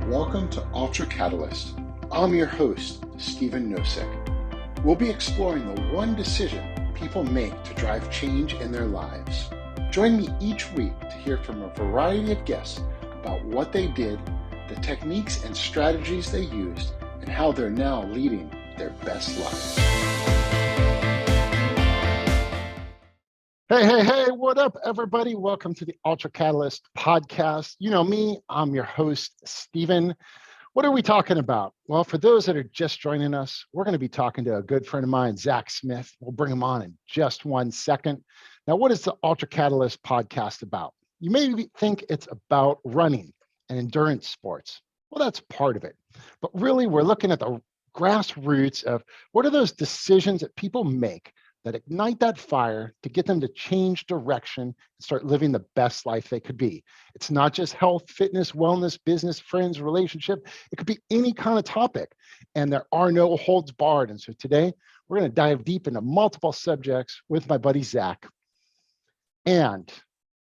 Welcome to Ultra Catalyst. I'm your host, Stephen Nosek. We'll be exploring the one decision people make to drive change in their lives. Join me each week to hear from a variety of guests about what they did, the techniques and strategies they used, and how they're now leading their best lives. Hey, what up, everybody? Welcome to the Ultra Catalyst podcast. You know me, I'm your host, Stephen. What are we talking about? Well, for those that are just joining us, we're going to be talking to a good friend of mine, Zach Smith. We'll bring him on in just 1 second. Now, what is the Ultra Catalyst podcast about? You may think it's about running and endurance sports. Well, that's part of it. But really, we're looking at the grassroots of what are those decisions that people make that ignite that fire to get them to change direction and start living the best life they could be. It's not just health, fitness, wellness, business, friends, relationship. It could be any kind of topic, and there are no holds barred. And so today, we're going to dive deep into multiple subjects with my buddy, Zach. And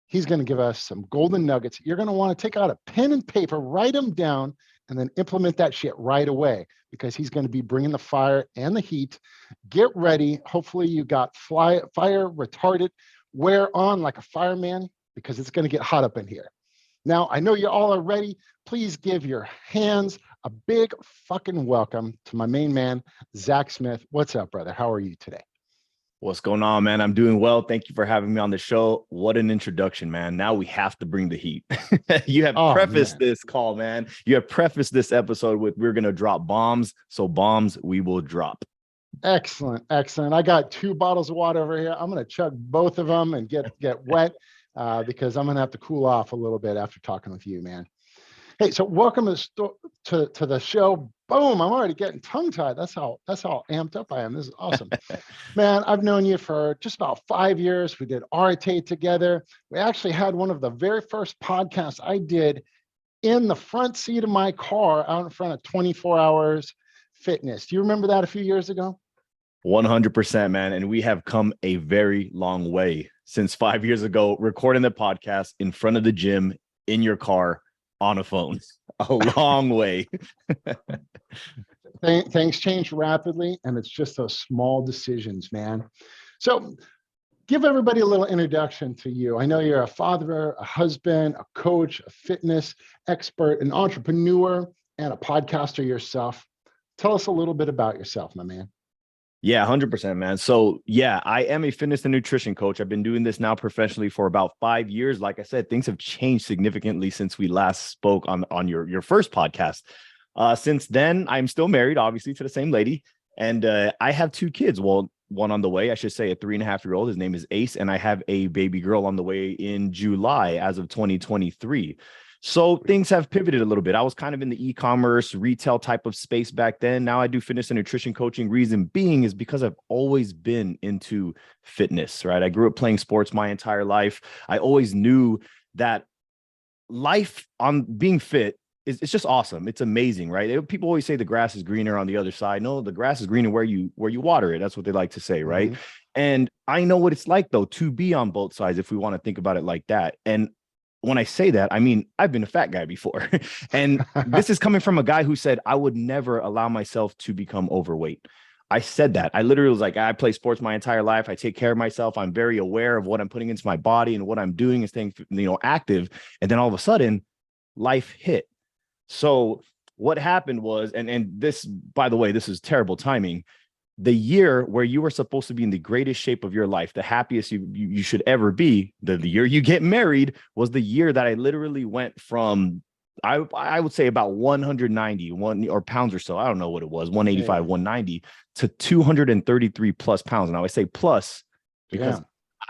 he's going to give us some golden nuggets. You're going to want to take out a pen and paper, write them down, and then implement that shit right away, because he's going to be bringing the fire and the heat. Get ready. Hopefully you got fire retardant wear on like a fireman, because it's going to get hot up in here. Now, I know you all are ready. Please give your hands a big fucking welcome to my main man, Zach Smith. What's up, brother? How are you today? What's going on, man? I'm doing well. Thank you for having me on the show. What an introduction, man. Now we have to bring the heat. You have prefaced this call, man. You have prefaced this episode with, we're going to drop bombs. So bombs we will drop. Excellent. I got 2 bottles of water over here. I'm going to chug both of them and get wet because I'm going to have to cool off a little bit after talking with you, man. Hey, so welcome to the show. Boom, I'm already getting tongue-tied. That's how amped up I am. This is awesome. Man, I've known you for just about 5 years. We did RTA together. We actually had one of the very first podcasts I did in the front seat of my car out in front of 24 Hours Fitness. Do you remember that a few years ago? 100%, man. And we have come a very long way since 5 years ago, recording the podcast in front of the gym, in your car, on a phone. A long way. Things change rapidly, and it's just those small decisions, man. So give everybody a little introduction to you. I know you're a father, a husband, a coach, a fitness expert, an entrepreneur, and a podcaster yourself. Tell us a little bit about yourself, my man. Yeah, 100%, man. So yeah, I am a fitness and nutrition coach. I've been doing this now professionally for about 5 years. Like I said, things have changed significantly since we last spoke on your first podcast. Since then, I'm still married, obviously, to the same lady. And I have 2 kids. Well, one on the way, I should say, a 3.5-year-old. His name is Ace. And I have a baby girl on the way in July as of 2023. So things have pivoted a little bit. I was kind of in the e-commerce retail type of space back then. Now I do fitness and nutrition coaching. Reason being is because I've always been into fitness, right? I grew up playing sports my entire life. I always knew that life on being fit it's just awesome. It's amazing, right? People always say the grass is greener on the other side. No, the grass is greener where you water it. That's what they like to say, right? Mm-hmm. And I know what it's like, though, to be on both sides, if we want to think about it like that. And when I say that, I mean, I've been a fat guy before. And this is coming from a guy who said, I would never allow myself to become overweight. I said that. I literally was like, I play sports my entire life. I take care of myself. I'm very aware of what I'm putting into my body and what I'm doing and staying, active. And then all of a sudden, life hit. So what happened was, and this, by the way, this is terrible timing. The year where you were supposed to be in the greatest shape of your life, the happiest you should ever be, the year you get married, was the year that I literally went from, I would say about 190 or pounds or so. I don't know what it was, 185, 190 to 233 plus pounds. Now I say plus because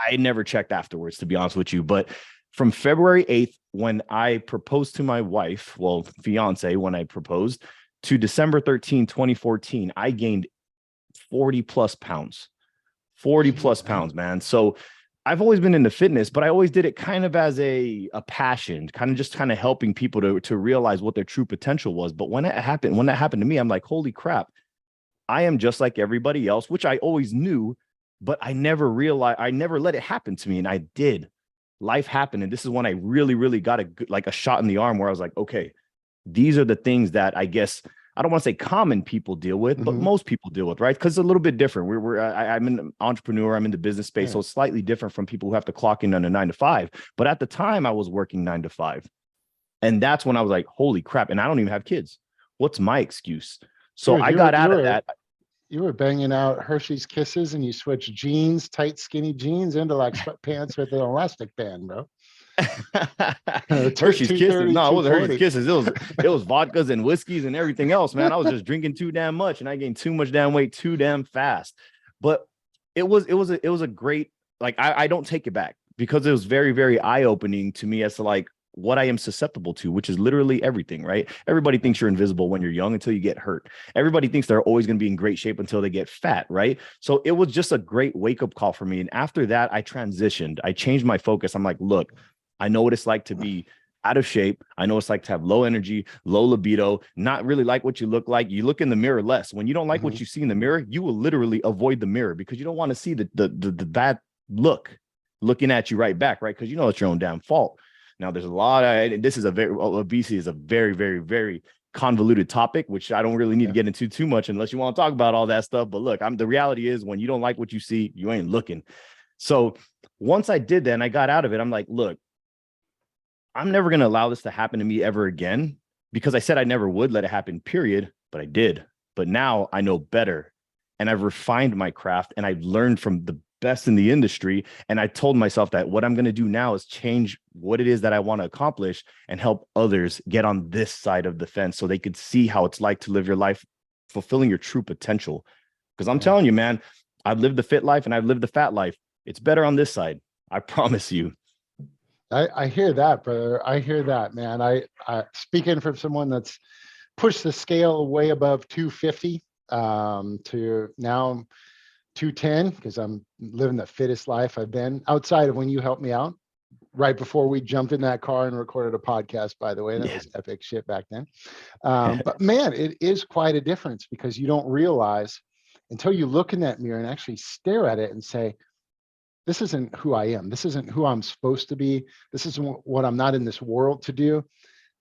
I never checked afterwards, to be honest with you. But from February 8th, when I proposed to my wife, well, fiance, when I proposed, to December 13, 2014, I gained 40 plus pounds, man. So I've always been into fitness, but I always did it kind of as a passion, kind of helping people to realize what their true potential was. But when that happened to me, I'm like, holy crap, I am just like everybody else, which I always knew, but I never let it happen to me. And I did. Life happened. And this is when I really, really got a shot in the arm where I was like, okay, these are the things that I guess I don't want to say common people deal with, but most people deal with, right? Because it's a little bit different. I'm an entrepreneur. I'm in the business space, so it's slightly different from people who have to clock in on a 9 to 5. But at the time, I was working 9 to 5, and that's when I was like, "Holy crap!" And I don't even have kids. What's my excuse? So Dude, I got out of that. You were banging out Hershey's Kisses, and you switched jeans, tight, skinny jeans, into like sweatpants with an elastic band, bro. Hershey's Kisses. No, it wasn't Hershey's Kisses. It was vodkas and whiskeys and everything else, man. I was just drinking too damn much, and I gained too much damn weight too damn fast. But it was a great, like, I don't take it back, because it was very, very eye-opening to me as to like what I am susceptible to, which is literally everything, right? Everybody thinks you're invisible when you're young until you get hurt. Everybody thinks they're always going to be in great shape until they get fat, right? So it was just a great wake-up call for me. And after that, I transitioned. I changed my focus. I'm like, look, I know what it's like to be out of shape. I know it's like to have low energy, low libido, not really like what you look like. You look in the mirror less. When you don't like what you see in the mirror, you will literally avoid the mirror, because you don't want to see the bad look looking at you right back, right? Because you know it's your own damn fault. Now, there's a lot of, obesity is a very, very, very convoluted topic, which I don't really need to get into too much unless you want to talk about all that stuff. But look, the reality is, when you don't like what you see, you ain't looking. So once I did that and I got out of it, I'm like, look, I'm never going to allow this to happen to me ever again, because I said I never would let it happen, period. But I did. But now I know better, and I've refined my craft, and I've learned from the best in the industry. And I told myself that what I'm going to do now is change what it is that I want to accomplish and help others get on this side of the fence, so they could see how it's like to live your life fulfilling your true potential. Because I'm telling you, man, I've lived the fit life and I've lived the fat life. It's better on this side. I promise you. I hear that, brother. I hear that, man. I speaking from someone that's pushed the scale way above 250 to now 210, because I'm living the fittest life I've been, outside of when you helped me out right before we jumped in that car and recorded a podcast, by the way. That was epic shit back then. But man, it is quite a difference, because you don't realize until you look in that mirror and actually stare at it and say, this isn't who I am. This isn't who I'm supposed to be. This isn't what I'm not in this world to do.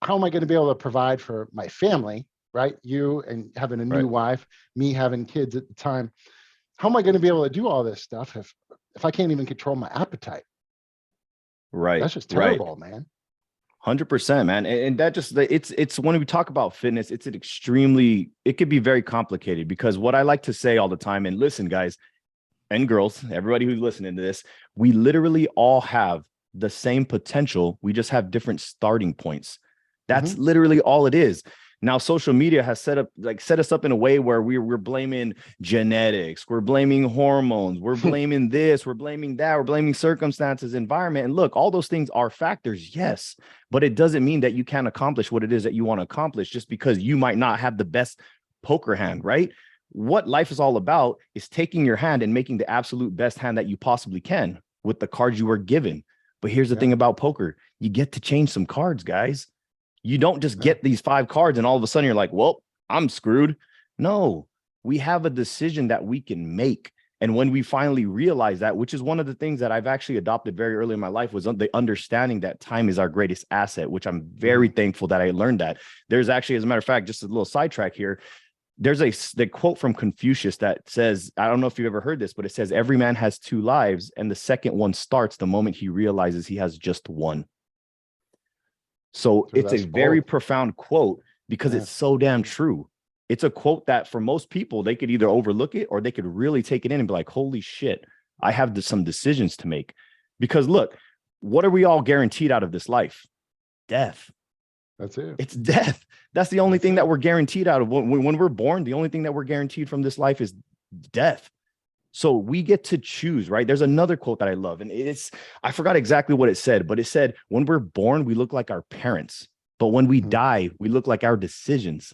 How am I going to be able to provide for my family, right? You and having a new wife, me having kids at the time. How am I going to be able to do all this stuff if I can't even control my appetite? Right. That's just terrible, man. 100%, man. And that just, it's when we talk about fitness, it could be very complicated, because what I like to say all the time, and listen, guys and girls, everybody who's listening to this, we literally all have the same potential. We just have different starting points. That's literally all it is. Now, social media has set us up in a way where we're blaming genetics, we're blaming hormones, we're blaming this, we're blaming that, we're blaming circumstances, environment. And look, all those things are factors, yes, but it doesn't mean that you can't accomplish what it is that you want to accomplish just because you might not have the best poker hand, right? What life is all about is taking your hand and making the absolute best hand that you possibly can with the cards you were given. But here's the thing about poker: you get to change some cards, guys. You don't just get these 5 cards and all of a sudden you're like, well, I'm screwed. No, we have a decision that we can make. And when we finally realize that, which is one of the things that I've actually adopted very early in my life, was the understanding that time is our greatest asset, which I'm very thankful that I learned that. There's actually, as a matter of fact, just a little sidetrack here, there's the quote from Confucius that says, I don't know if you've ever heard this, but it says, every man has 2 lives, and the second one starts the moment he realizes he has just one. So it's a very profound quote, because it's so damn true. It's a quote that for most people, they could either overlook it or they could really take it in and be like, holy shit, I have some decisions to make. Because look, what are we all guaranteed out of this life? Death. That's it. It's death. That's the only thing that we're guaranteed out of. When we're born, the only thing that we're guaranteed from this life is death. So we get to choose, right? There's another quote that I love, and I forgot exactly what it said, but it said, when we're born, we look like our parents, but when we die, we look like our decisions.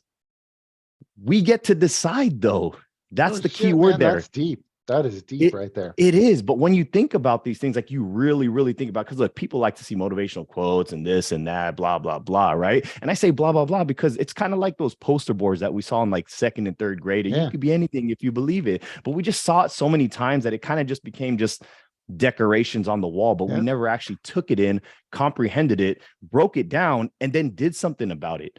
We get to decide, though. That's the key word there. That's deep. That is deep right there. It is. But when you think about these things, like you really, really think about, because look, people like to see motivational quotes and this and that, blah, blah, blah, right? And I say blah, blah, blah, because it's kind of like those poster boards that we saw in like 2nd and 3rd grade. And you could be anything if you believe it. But we just saw it so many times that it kind of just became just decorations on the wall, but we never actually took it in, comprehended it, broke it down, and then did something about it.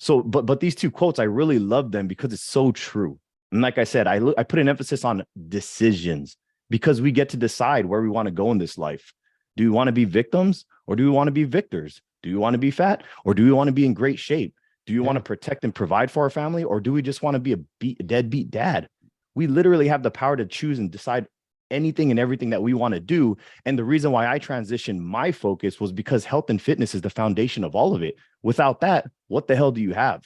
So, but these two quotes, I really love them because it's so true. And like I said, I put an emphasis on decisions because we get to decide where we want to go in this life. Do we want to be victims or do we want to be victors? Do we want to be fat or do we want to be in great shape? Do you want to protect and provide for our family, or do we just want to be a deadbeat dad? We literally have the power to choose and decide anything and everything that we want to do. And the reason why I transitioned my focus was because health and fitness is the foundation of all of it. Without that, what the hell do you have?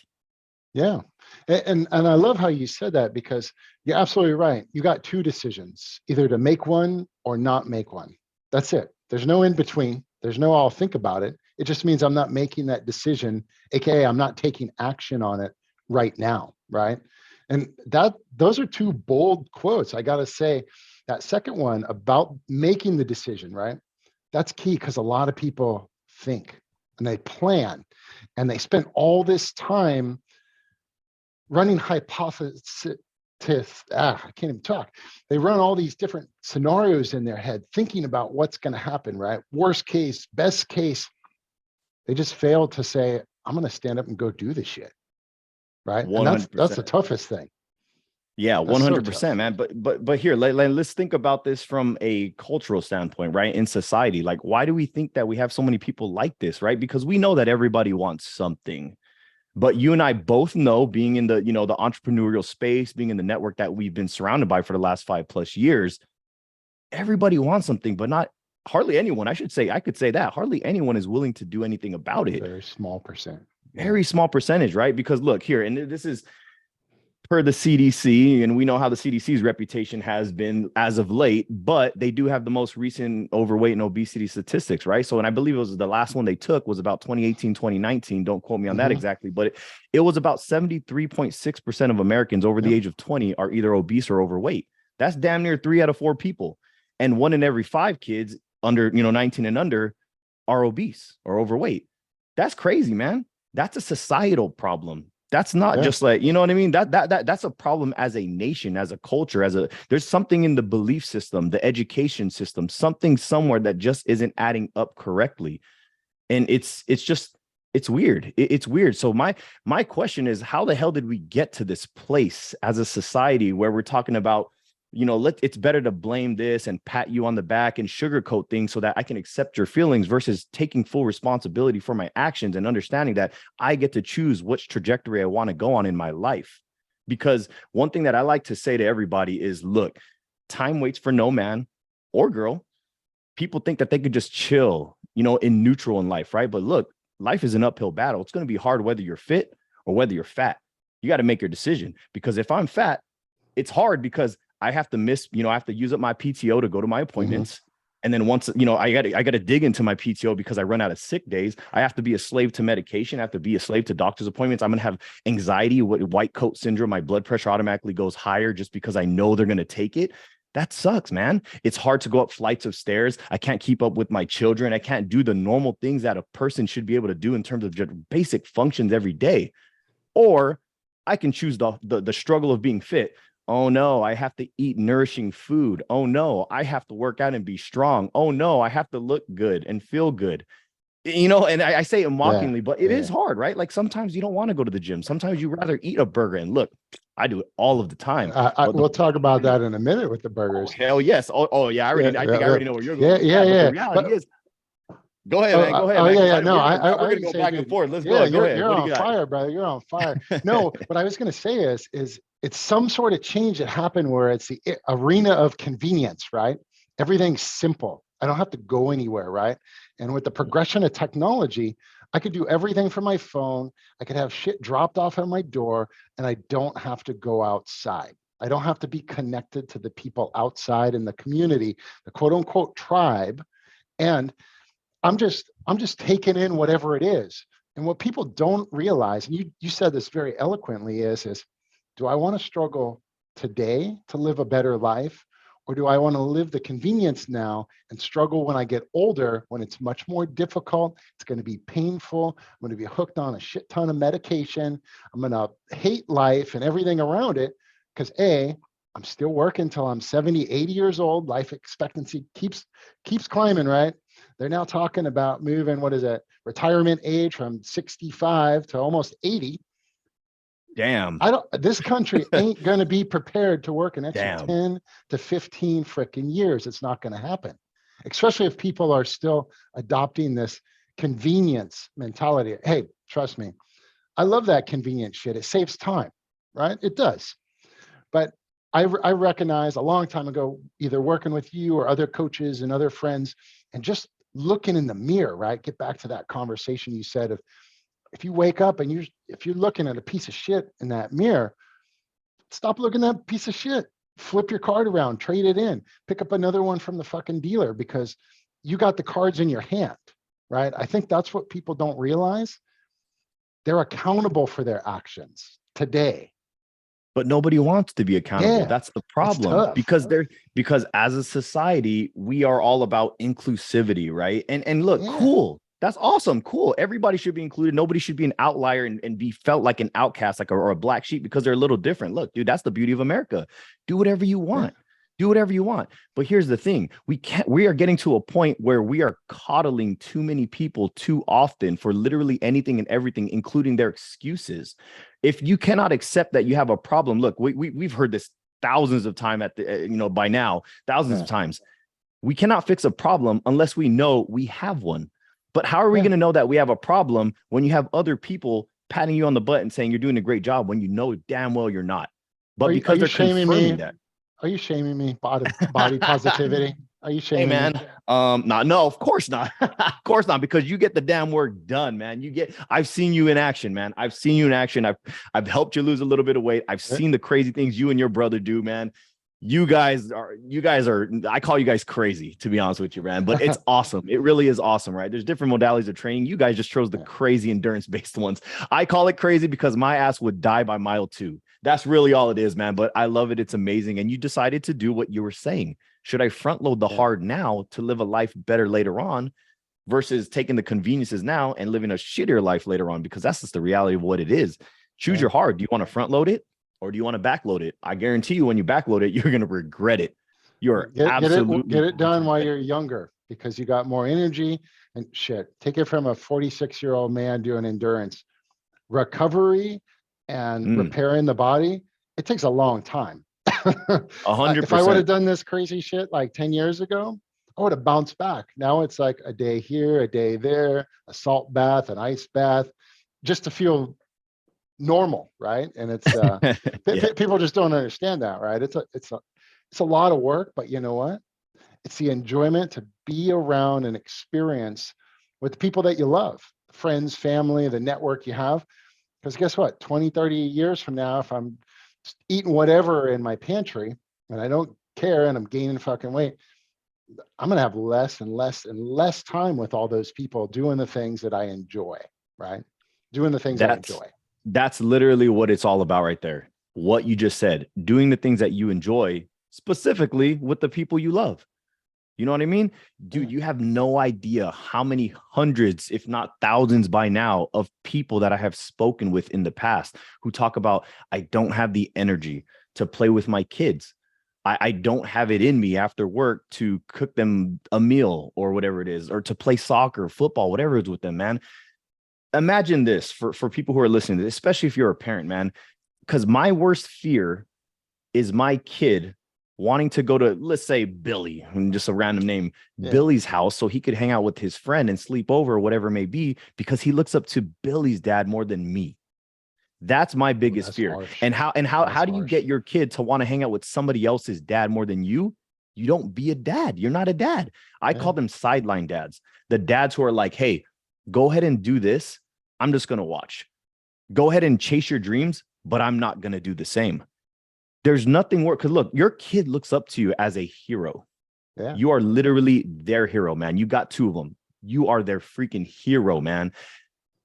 Yeah. And I love how you said that, because you're absolutely right. You got two decisions, either to make one or not make one. That's it. There's no in between. There's no I'll think about it. It just means I'm not making that decision, aka I'm not taking action on it right now, right? And those are two bold quotes. I got to say, that second one about making the decision, right? That's key, because a lot of people think and they plan and they spend all this time running hypothesis. I can't even talk. They run all these different scenarios in their head, thinking about what's going to happen, right? Worst case, best case. They just fail to say, I'm going to stand up and go do this shit, right? And that's 100%. the toughest thing. Yeah, That's so 100%, man. But here, let's think about this from a cultural standpoint, right? In society, like, why do we think that we have so many people like this, right? Because we know that everybody wants something. But you and I both know, being in the, the entrepreneurial space, being in the network that we've been surrounded by for the last 5+ years, everybody wants something, but not hardly anyone. I could say that hardly anyone is willing to do anything about it. Very small percent. Very small percentage, right? Because look here, and this is per the CDC, and we know how the CDC's reputation has been as of late, but they do have the most recent overweight and obesity statistics, right? So, and I believe it was the last one they took was about 2018, 2019. Don't quote me on that exactly, but it was about 73.6% of Americans over the age of 20 are either obese or overweight. That's damn near 3 out of 4 people. And 1 in every 5 kids under, 19 and under are obese or overweight. That's crazy, man. That's a societal problem. That's not just like, you know what I mean? That's a problem as a nation, as a culture, there's something in the belief system, the education system, something somewhere that just isn't adding up correctly. And it's weird. It's weird. So my question is, how the hell did we get to this place as a society where we're talking about, it's better to blame this and pat you on the back and sugarcoat things so that I can accept your feelings, versus taking full responsibility for my actions and understanding that I get to choose which trajectory I want to go on in my life. Because one thing that I like to say to everybody is, look, time waits for no man or girl. People think that they could just chill, in neutral in life, right? But look, life is an uphill battle. It's going to be hard whether you're fit or whether you're fat. You got to make your decision, because if I'm fat, it's hard because I have to miss, I have to use up my PTO to go to my appointments. And then once, I got to dig into my PTO because I run out of sick days. I have to be a slave to medication. I have to be a slave to doctor's appointments. I'm going to have anxiety with white coat syndrome. My blood pressure automatically goes higher just because I know they're going to take it. That sucks, man. It's hard to go up flights of stairs. I can't keep up with my children. I can't do the normal things that a person should be able to do in terms of just basic functions every day. Or I can choose the struggle of being fit. Oh no, I have to eat nourishing food. Oh no, I have to work out and be strong. Oh no, I have to look good and feel good. And I say it mockingly, but it is hard, right? Like, sometimes you don't want to go to the gym. Sometimes you rather eat a burger. And look, I do it all of the time. We'll talk about that in a minute with the burgers. Oh, hell yes. Oh yeah. I think I already know where you're going. Yeah. The reality is, go ahead, man. Go ahead. Man. No, we're gonna go back and forth. Let's go. Go ahead. You're on fire, brother. You're on fire. No, what I was going to say is it's some sort of change that happened where it's the arena of convenience, right? Everything's simple. I don't have to go anywhere, right? And with the progression of technology, I could do everything from my phone. I could have shit dropped off at my door, and I don't have to go outside. I don't have to be connected to the people outside in the community, the quote unquote tribe. And I'm just taking in whatever it is. And what people don't realize, and you said this very eloquently, is do I want to struggle today to live a better life? Or do I want to live the convenience now and struggle when I get older, when it's much more difficult? It's going to be painful. I'm going to be hooked on a shit ton of medication. I'm going to hate life and everything around it because I'm still working till I'm 70, 80 years old. Life expectancy keeps climbing, right? They're now talking about moving, retirement age from 65 to almost 80. Damn. This country ain't going to be prepared to work an extra Damn. 10 to 15 freaking years. It's not going to happen, especially if people are still adopting this convenience mentality. Hey, trust me, I love that convenient shit. It saves time, right? It does. But I recognize a long time ago, either working with you or other coaches and other friends, and just looking in the mirror, right? Get back to that conversation you said of, if you wake up and if you're looking at a piece of shit in that mirror, stop looking at that piece of shit. Flip your card around, trade it in, pick up another one from the fucking dealer, because you got the cards in your hand, right? I think that's what people don't realize. They're accountable for their actions today. But nobody wants to be accountable. Yeah, That's the problem, because as a society, we are all about inclusivity, right? And look, yeah. Cool. That's awesome. Cool. Everybody should be included. Nobody should be an outlier and be felt like an outcast, like or a black sheep, because they're a little different. Look, dude, that's the beauty of America. Do whatever you want. Yeah. Do whatever you want. But here's the thing. We are getting to a point where we are coddling too many people too often for literally anything and everything, including their excuses. If you cannot accept that you have a problem, look, we've heard this thousands of times by now, thousands of times. We cannot fix a problem unless we know we have one. But how are we going to know that we have a problem when you have other people patting you on the butt and saying you're doing a great job when you know damn well you're not? But because they're confirming that. Are you shaming me? Body positivity? Are you shaming me? me? No, of course not. Of course not, because you get the damn work done, man. I've seen you in action, man. I've seen you in action. I've helped you lose a little bit of weight. I've seen the crazy things you and your brother do, man. You guys are, I call you guys crazy, to be honest with you, man, but it's awesome. It really is awesome, right? There's different modalities of training. You guys just chose the crazy endurance-based ones. I call it crazy because my ass would die by mile 2. That's really all it is, man. But I love it. It's amazing. And you decided to do what you were saying. Should I front load the hard now to live a life better later on versus taking the conveniences now and living a shittier life later on? Because that's just the reality of what it is. Choose your hard. Do you want to front load it or do you want to backload it? I guarantee you when you backload it, you're going to regret it. You're absolutely get it done while you're younger, because you got more energy and shit. Take it from a 46-year-old man doing endurance. Recovery and repairing the body, it takes a long time. 100%. If I would have done this crazy shit like 10 years ago, I would have bounced back. Now it's like a day here, a day there, a salt bath, an ice bath, just to feel normal, right? And it's people just don't understand that, right? It's a lot of work, but you know what? It's the enjoyment to be around and experience with the people that you love, friends, family, the network you have. Because guess what? 20, 30 years from now, if I'm eating whatever in my pantry and I don't care and I'm gaining fucking weight, I'm going to have less and less and less time with all those people doing the things that I enjoy, right? Doing the things I enjoy. That's literally what it's all about right there. What you just said, doing the things that you enjoy, specifically with the people you love. You know what I mean? Dude, you have no idea how many hundreds, if not thousands by now, of people that I have spoken with in the past who talk about, I don't have the energy to play with my kids. I don't have it in me after work to cook them a meal or whatever it is, or to play soccer, football, whatever it is with them, man. Imagine this for people who are listening to this, especially if you're a parent, man, because my worst fear is my kid wanting to go to, let's say, Billy, just a random name, Billy's house, so he could hang out with his friend and sleep over or whatever it may be, because he looks up to Billy's dad more than me. That's my biggest fear. Harsh. And how do you get your kid to want to hang out with somebody else's dad more than you? You don't be a dad. You're not a dad. I call them sideline dads. The dads who are like, hey, go ahead and do this. I'm just going to watch. Go ahead and chase your dreams, but I'm not going to do the same. There's nothing worse. Because look, your kid looks up to you as a hero. Yeah. You are literally their hero, man. You got 2 of them. You are their freaking hero, man.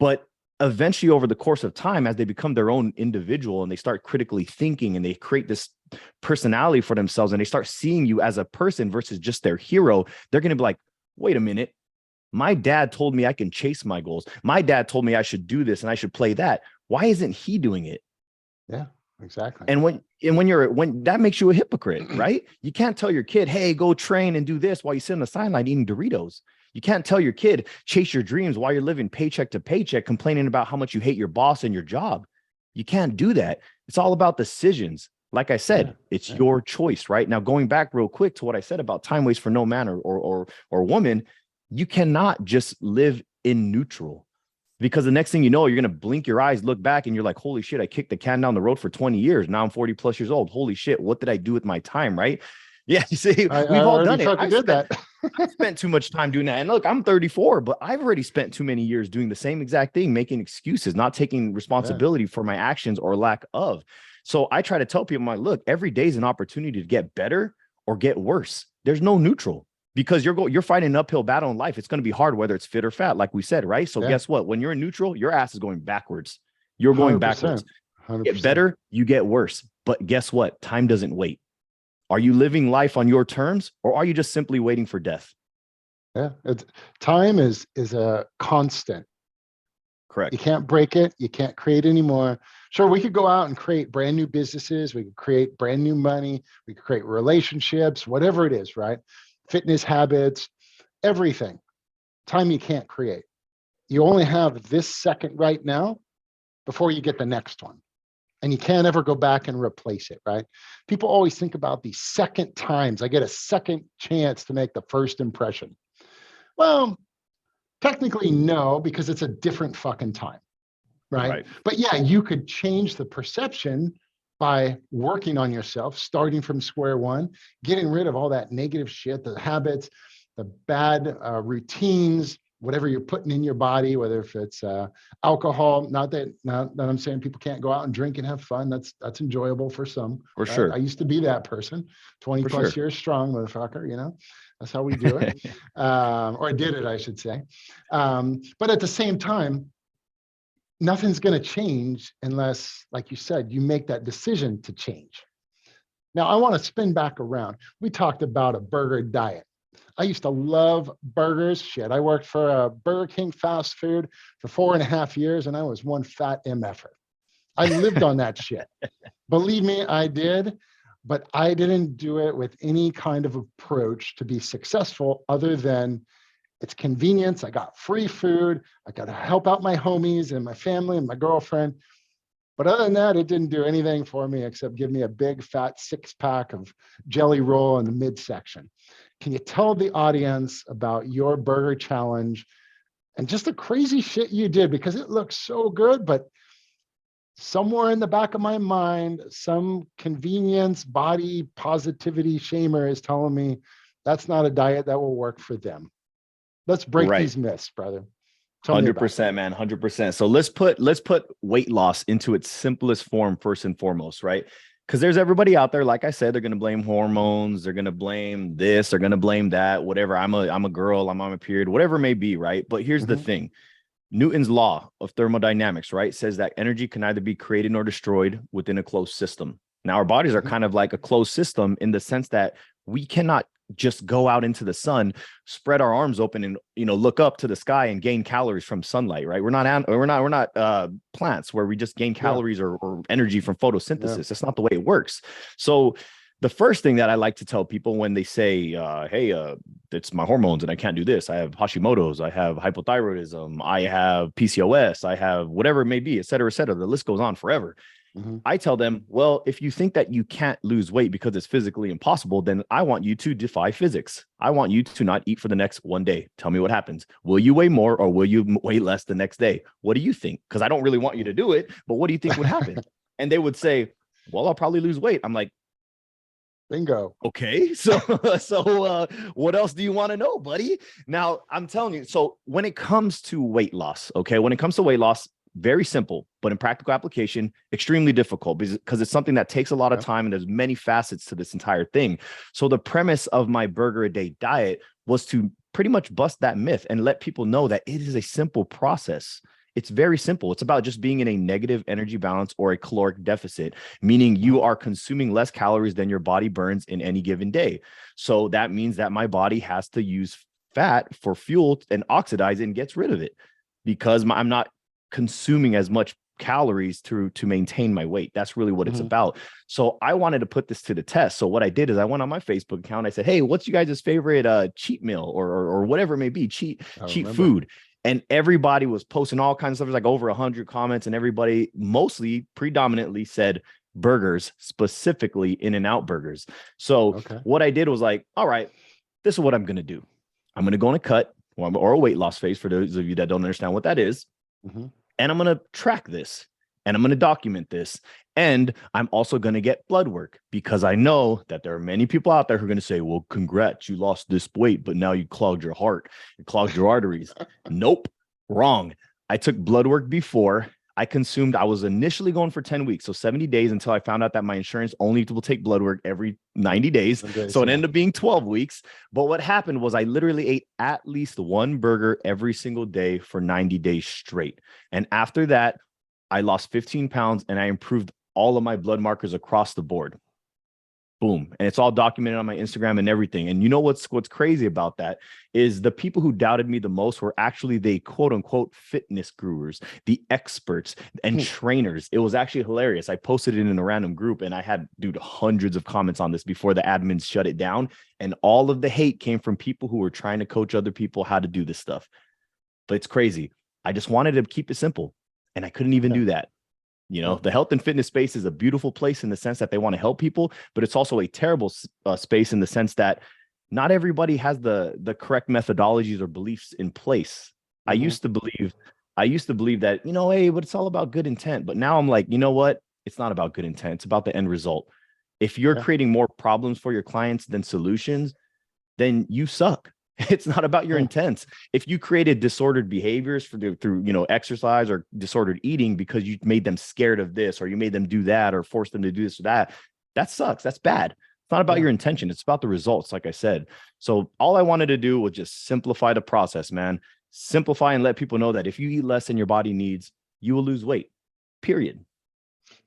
But eventually, over the course of time, as they become their own individual and they start critically thinking and they create this personality for themselves and they start seeing you as a person versus just their hero, they're going to be like, wait a minute. My dad told me I can chase my goals. My dad told me I should do this and I should play that. Why isn't he doing it? Yeah, exactly. And when that makes you a hypocrite, right? You can't tell your kid, hey, go train and do this while you sit on the sideline eating Doritos. You can't tell your kid, chase your dreams while you're living paycheck to paycheck, complaining about how much you hate your boss and your job. You can't do that. It's all about decisions. Like I said, Yeah, it's yeah. your choice, right? Now, going back real quick to what I said about time waits for no man or woman, you cannot just live in neutral, because the next thing you know, you're going to blink your eyes, look back, and you're like, holy shit, I kicked the can down the road for 20 years. Now I'm 40 plus years old. Holy shit, what did I do with my time, right? Yeah, you see, I we've all already done it. fucking did that. I've spent too much time doing that. And look, I'm 34, but I've already spent too many years doing the same exact thing, making excuses, not taking Yeah. responsibility for my actions or lack of. So I try to tell people, I'm like, look, every day is an opportunity to get better or get worse. There's no neutral, because you're fighting an uphill battle in life. It's going to be hard, whether it's fit or fat, like we said, right? So Yeah. guess what? When you're in neutral, your ass is going backwards. You're going backwards. 100%. 100%. Get better, you get worse. But guess what? Time doesn't wait. Are you living life on your terms, or are you just simply waiting for death? Yeah. Time is a constant. You Correct. can't break it. You can't create anymore. Sure, we could go out and create brand new businesses. We could create brand new money. We could create relationships, whatever it is, right? Fitness habits, everything. Time you can't create. You only have this second right now before you get the next one. And you can't ever go back and replace it, right? People always think about these second times. I get a second chance to make the first impression. Well, technically, no, because it's a different fucking time, right? But yeah, you could change the perception by working on yourself, starting from square one, getting rid of all that negative shit, the habits, the bad routines, whatever you're putting in your body, whether if it's alcohol. Not that I'm saying people can't go out and drink and have fun. That's enjoyable for some. For right? sure. I used to be that person, 20 For plus sure. years strong, motherfucker. You know, that's how we do it, or I did it, I should say. But at the same time, nothing's going to change unless, like you said, you make that decision to change. Now, I want to spin back around. We talked about a burger diet. I used to love burgers. Shit, I worked for a Burger King fast food for 4.5 years, and I was one fat MFer. I lived on that shit. Believe me, I did, but I didn't do it with any kind of approach to be successful other than it's convenience. I got free food. I got to help out my homies and my family and my girlfriend. But other than that, it didn't do anything for me except give me a big fat 6-pack of jelly roll in the midsection. Can you tell the audience about your burger challenge and just the crazy shit you did? Because it looks so good, but somewhere in the back of my mind, some convenience, body positivity shamer is telling me that's not a diet that will work for them. Let's break these myths, brother. 100%, man. 100%. So let's put weight loss into its simplest form first and foremost, right? Because there's everybody out there, like I said, they're going to blame hormones, they're going to blame this, they're going to blame that, whatever. I'm a girl, I'm on a period, whatever it may be, right? But here's the thing. Newton's law of thermodynamics, right, says that energy can either be created or destroyed within a closed system. Now, our bodies are kind of like a closed system in the sense that we cannot just go out into the sun, spread our arms open, and look up to the sky and gain calories from sunlight, right? We're not plants where we just gain calories or energy from photosynthesis. That's not the way it works. So the first thing that I like to tell people when they say, hey, it's my hormones and I can't do this. I have Hashimoto's, I have hypothyroidism, I have PCOS, I have whatever it may be, et cetera, et cetera. The list goes on forever. I tell them, well, if you think that you can't lose weight because it's physically impossible, then I want you to defy physics. I want you to not eat for the next one day. Tell me what happens. Will you weigh more or will you weigh less the next day? What do you think? Because I don't really want you to do it, but what do you think would happen? And they would say, well, I'll probably lose weight. I'm like, bingo. Okay. So what else do you want to know, buddy? Now, I'm telling you, so when it comes to weight loss, very simple, but in practical application, extremely difficult because it's something that takes a lot of time and there's many facets to this entire thing. So the premise of my burger a day diet was to pretty much bust that myth and let people know that it is a simple process. It's very simple. It's about just being in a negative energy balance or a caloric deficit, meaning you are consuming less calories than your body burns in any given day. So that means that my body has to use fat for fuel and oxidize it and gets rid of it because I'm not consuming as much calories to maintain my weight. That's really what it's about. So I wanted to put this to the test. So what I did is I went on my Facebook account. I said, hey, what's you guys' favorite cheat meal or whatever it may be, cheat food. And everybody was posting all kinds of stuff. There's like over 100 comments, and everybody mostly predominantly said burgers, specifically In-N-Out burgers. So what I did was like, all right, this is what I'm going to do. I'm going to go on a cut or a weight loss phase for those of you that don't understand what that is. Mm-hmm. And I'm going to track this and I'm going to document this. And I'm also going to get blood work because I know that there are many people out there who are going to say, well, congrats, you lost this weight, but now you clogged your heart, you clogged your arteries. Nope, wrong. I took blood work before. I was initially going for 10 weeks, so 70 days until I found out that my insurance only will take blood work every 90 days. So it ended up being 12 weeks. But what happened was I literally ate at least one burger every single day for 90 days straight. And after that, I lost 15 pounds and I improved all of my blood markers across the board. Boom. And it's all documented on my Instagram and everything. And you know what's crazy about that is the people who doubted me the most were actually the quote unquote fitness gurus, the experts and trainers. It was actually hilarious. I posted it in a random group and I had, hundreds of comments on this before the admins shut it down. And all of the hate came from people who were trying to coach other people how to do this stuff. But it's crazy. I just wanted to keep it simple and I couldn't even do that. The health and fitness space is a beautiful place in the sense that they want to help people, but it's also a terrible space in the sense that not everybody has the correct methodologies or beliefs in place. I used to believe that, hey, but it's all about good intent. But now I'm like, you know what? It's not about good intent. It's about the end result. If you're creating more problems for your clients than solutions, then you suck. It's not about your intents. If you created disordered behaviors through exercise or disordered eating because you made them scared of this or you made them do that or forced them to do this or that sucks. That's bad. It's not about your intention. It's about the results, like I said. So all I wanted to do was just simplify the process, man. Simplify and let people know that if you eat less than your body needs, you will lose weight, period.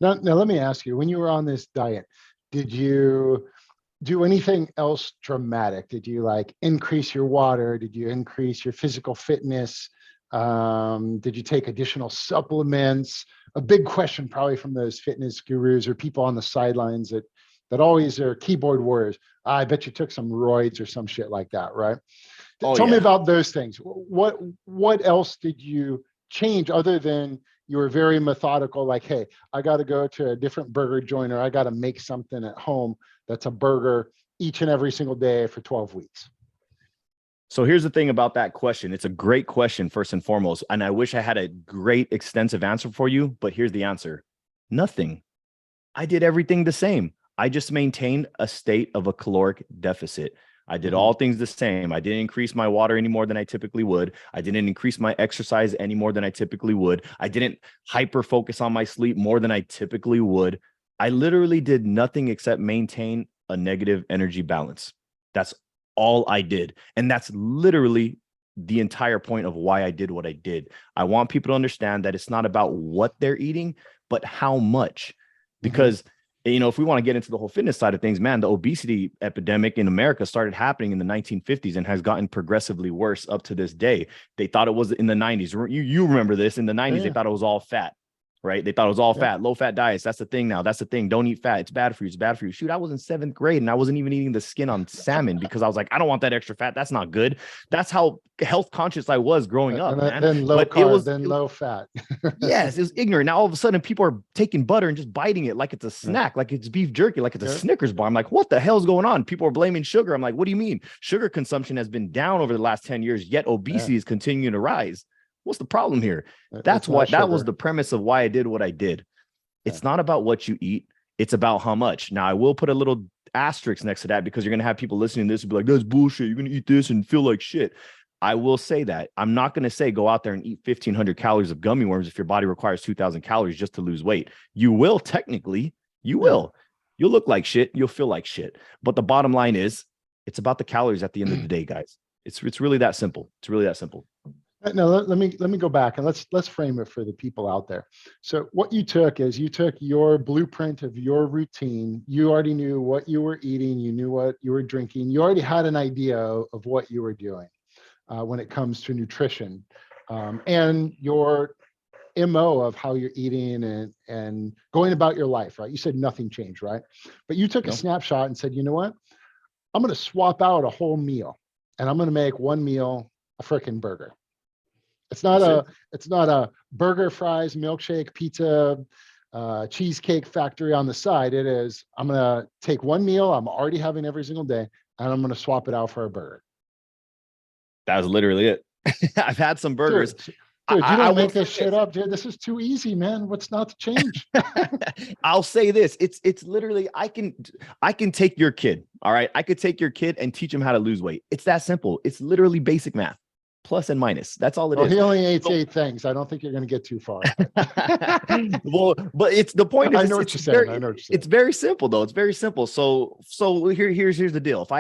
Now let me ask you, when you were on this diet, did you do anything else dramatic? Did you increase your water? Did you increase your physical fitness? Did you take additional supplements? A big question probably from those fitness gurus or people on the sidelines that always are keyboard warriors. I bet you took some roids or some shit like that, right? Tell me about those things. What else did you change other than you were very methodical, like, hey, I got to go to a different burger joint or I got to make something at home that's a burger each and every single day for 12 weeks? So here's the thing about that question. It's a great question, first and foremost. And I wish I had a great extensive answer for you, but here's the answer. Nothing. I did everything the same. I just maintained a state of a caloric deficit. I did all things the same. I didn't increase my water any more than I typically would. I didn't increase my exercise any more than I typically would. I didn't hyper focus on my sleep more than I typically would. I literally did nothing except maintain a negative energy balance. That's all I did. And that's literally the entire point of why I did what I did. I want people to understand that it's not about what they're eating, but how much. Because if we want to get into the whole fitness side of things, man, the obesity epidemic in America started happening in the 1950s and has gotten progressively worse up to this day. They thought it was in the 90s. You remember this. In the 90s, they thought it was all fat, right? They thought it was all fat, low fat diets. That's the thing now. That's the thing. Don't eat fat. It's bad for you. It's bad for you. Shoot, I was in 7th grade and I wasn't even eating the skin on salmon because I was like, I don't want that extra fat. That's not good. That's how health conscious I was growing up, man. Then low carb, then low fat. Yes, it was ignorant. Now all of a sudden people are taking butter and just biting it like it's a snack, like it's beef jerky, like it's a Snickers bar. I'm like, what the hell's going on? People are blaming sugar. I'm like, what do you mean? Sugar consumption has been down over the last 10 years, yet obesity is continuing to rise. What's the problem here? That's why that was the premise of why I did what I did. It's not about what you eat. It's about how much. Now, I will put a little asterisk next to that because you're going to have people listening to this and be like, that's bullshit. You're going to eat this and feel like shit. I will say that. I'm not going to say go out there and eat 1,500 calories of gummy worms if your body requires 2,000 calories just to lose weight. You will technically. You will. You'll look like shit. You'll feel like shit. But the bottom line is it's about the calories at the end of the day, guys. It's really that simple. It's really that simple. Now let me go back and let's frame it for the people out there. So what you took is you took your blueprint of your routine. You already knew what you were eating. You knew what you were drinking. You already had an idea of what you were doing when it comes to nutrition, and your MO of how you're eating and going about your life, right? You said nothing changed, right? But you took a snapshot and said, you know what? I'm going to swap out a whole meal and I'm going to make one meal a freaking burger. It's not a burger, fries, milkshake, pizza, cheesecake factory on the side. It is, I'm going to take one meal I'm already having every single day, and I'm going to swap it out for a burger. That was literally it. I've had some burgers. Dude, you don't make this shit up, dude. This is too easy, man. What's not to change? I'll say this. It's literally, I can take your kid. All right. I could take your kid and teach him how to lose weight. It's that simple. It's literally basic math. Plus and minus. That's all it is. He only ate 8 things. I don't think you're going to get too far. Well, but it's the point is, I know what you're saying. It's very simple though. It's very simple. So here's the deal. If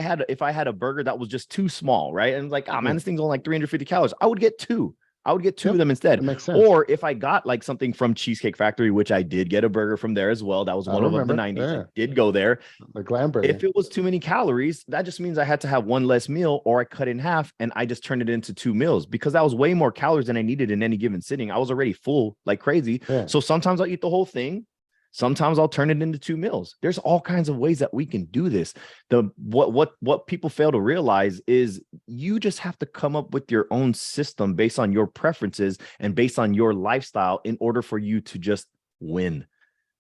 I had a burger that was just too small, right? And like, oh man, this thing's only like 350 calories. I would get two. I would get two of them instead. That makes sense. Or if I got like something from Cheesecake Factory, which I did get a burger from there as well. That was one of them, the 90s. Yeah. I did go there. The glam burger. If it was too many calories, that just means I had to have one less meal, or I cut in half and I just turned it into 2 meals, because that was way more calories than I needed in any given sitting. I was already full like crazy. Yeah. So sometimes I'll eat the whole thing. Sometimes I'll turn it into 2 meals. There's all kinds of ways that we can do this. What people fail to realize is you just have to come up with your own system based on your preferences and based on your lifestyle in order for you to just win.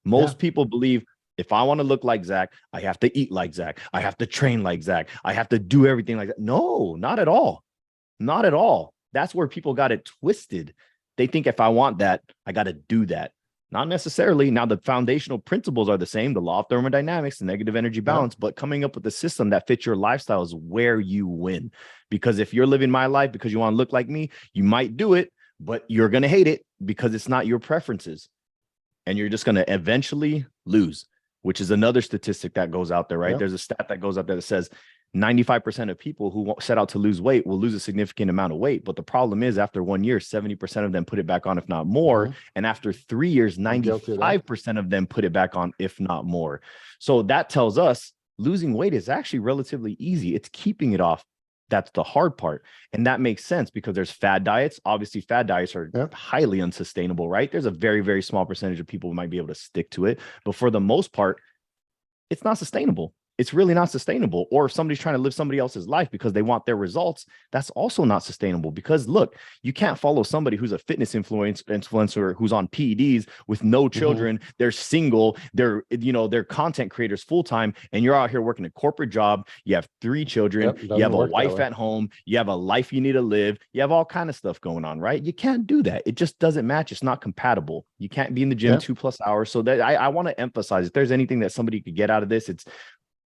Most people believe, if I want to look like Zach, I have to eat like Zach. I have to train like Zach. I have to do everything like that. No, not at all. Not at all. That's where people got it twisted. They think if I want that, I got to do that. Not necessarily. Now, the foundational principles are the same, the law of thermodynamics, the negative energy balance, but coming up with a system that fits your lifestyle is where you win. Because if you're living my life because you want to look like me, you might do it, but you're going to hate it because it's not your preferences. And you're just going to eventually lose, which is another statistic that goes out there, right? There's a stat that goes up there that says 95% of people who set out to lose weight will lose a significant amount of weight. But the problem is, after 1 year, 70% of them put it back on, if not more. And after 3 years, 95% of them put it back on, if not more. So that tells us losing weight is actually relatively easy. It's keeping it off. That's the hard part. And that makes sense because there's fad diets. Obviously, fad diets are highly unsustainable, right? There's a very, very small percentage of people who might be able to stick to it. But for the most part, it's not sustainable. It's really not sustainable. Or if somebody's trying to live somebody else's life because they want their results, that's also not sustainable. Because look, you can't follow somebody who's a fitness influencer who's on PEDs with no children. They're single. They're content creators full-time, and you're out here working a corporate job. You have 3 children. You have a wife at home. You have a life you need to live. You have all kind of stuff going on, right? You can't do that. It just doesn't match. It's not compatible. You can't be in the gym 2+ hours. So that I want to emphasize, if there's anything that somebody could get out of this, it's,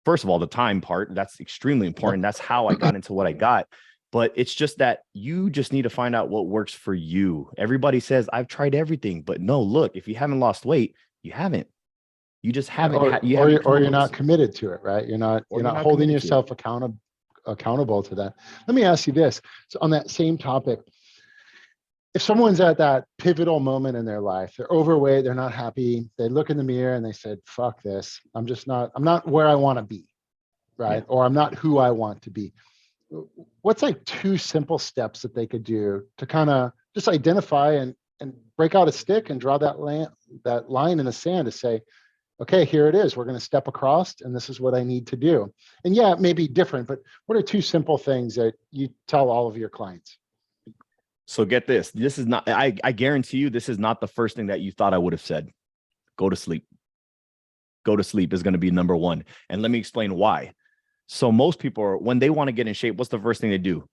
first of all, the time part. That's extremely important. That's how I got into what I got. But it's just that you just need to find out what works for you. Everybody says, I've tried everything. But no, look, if you haven't lost weight, you haven't. You just haven't. Or you're not committed to it, right? You're not holding yourself accountable to that. Let me ask you this. So on that same topic, if someone's at that pivotal moment in their life, they're overweight, they're not happy, they look in the mirror and they said, fuck this, I'm not where I want to be, right? Or I'm not who I want to be. What's like 2 simple steps that they could do to kind of just identify and break out a stick and draw that line in the sand to say, okay, here it is. We're going to step across and this is what I need to do. And yeah, it may be different, but what are 2 simple things that you tell all of your clients? So get this. This is not, I guarantee you, this is not the first thing that you thought I would have said. Go to sleep. Go to sleep is going to be number 1. And let me explain why. So most people, when they want to get in shape, what's the first thing they do?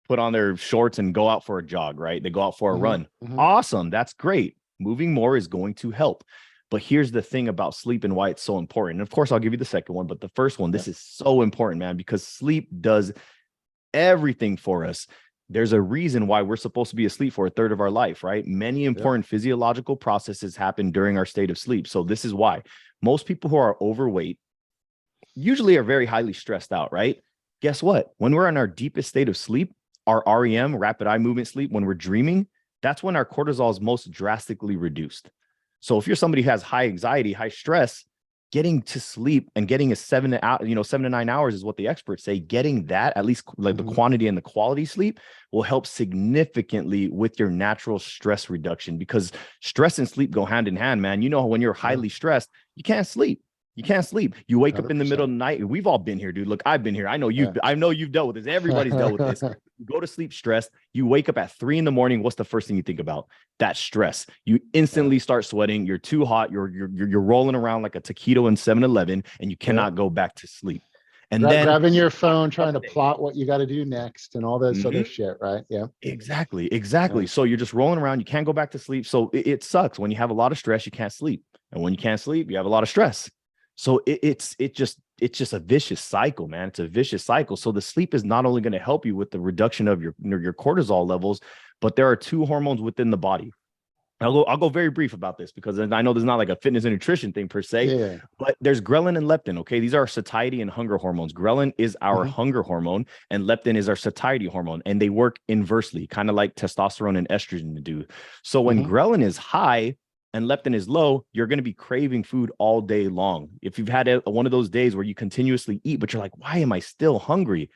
Put on their shorts and go out for a jog, right? They go out for a run. Awesome. That's great. Moving more is going to help. But here's the thing about sleep and why it's so important. And of course, I'll give you the second one, but the first one, this is so important, man, because sleep does everything for us. There's a reason why we're supposed to be asleep for a third of our life, right? Many important physiological processes happen during our state of sleep. So this is why most people who are overweight usually are very highly stressed out, right? Guess what? When we're in our deepest state of sleep, our REM, rapid eye movement sleep, when we're dreaming, that's when our cortisol is most drastically reduced. So if you're somebody who has high anxiety, high stress, getting to sleep and getting 7 to 9 hours is what the experts say. Getting that, at least like the quantity and the quality sleep, will help significantly with your natural stress reduction, because stress and sleep go hand in hand, man. You know, when you're highly stressed, you can't sleep. You can't sleep. You wake 100%. Up in the middle of the night. We've all been here, dude. Look, I've been here. I know you've dealt with this. Everybody's dealt with this. You go to sleep stressed. You wake up at 3 a.m. What's the first thing you think about? That stress. You instantly start sweating. You're too hot. You're rolling around like a taquito in 7-Eleven, and you cannot go back to sleep. And then Grabbing your phone, trying to plot what you got to do next and all this other shit, right? Yeah. Exactly. Yeah. So you're just rolling around. You can't go back to sleep. So it sucks. When you have a lot of stress, you can't sleep. And when you can't sleep, you have a lot of stress. So it's just a vicious cycle, man. It's a vicious cycle. So the sleep is not only going to help you with the reduction of your cortisol levels, but there are two hormones within the body. I'll go very brief about this because I know there's not like a fitness and nutrition thing per se, but there's ghrelin and leptin. Okay. These are satiety and hunger hormones. Ghrelin is our hunger hormone and leptin is our satiety hormone, and they work inversely, kind of like testosterone and estrogen do. So when ghrelin is high and leptin is low, you're going to be craving food all day long. If you've had one of those days where you continuously eat, but you're like, why am I still hungry?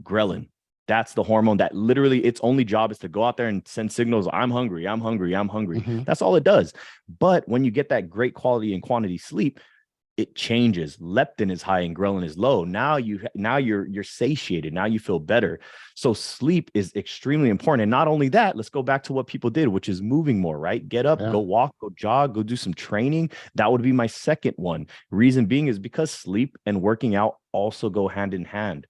Ghrelin. That's the hormone that literally its only job is to go out there and send signals. I'm hungry. I'm hungry. I'm hungry. That's all it does. But when you get that great quality and quantity sleep, it changes. Leptin is high and ghrelin is low. Now you're satiated. Now you feel better. So sleep is extremely important. And not only that, let's go back to what people did, which is moving more, right? Get up, go walk, go jog, go do some training. That would be my second one. Reason being is because sleep and working out also go hand in hand.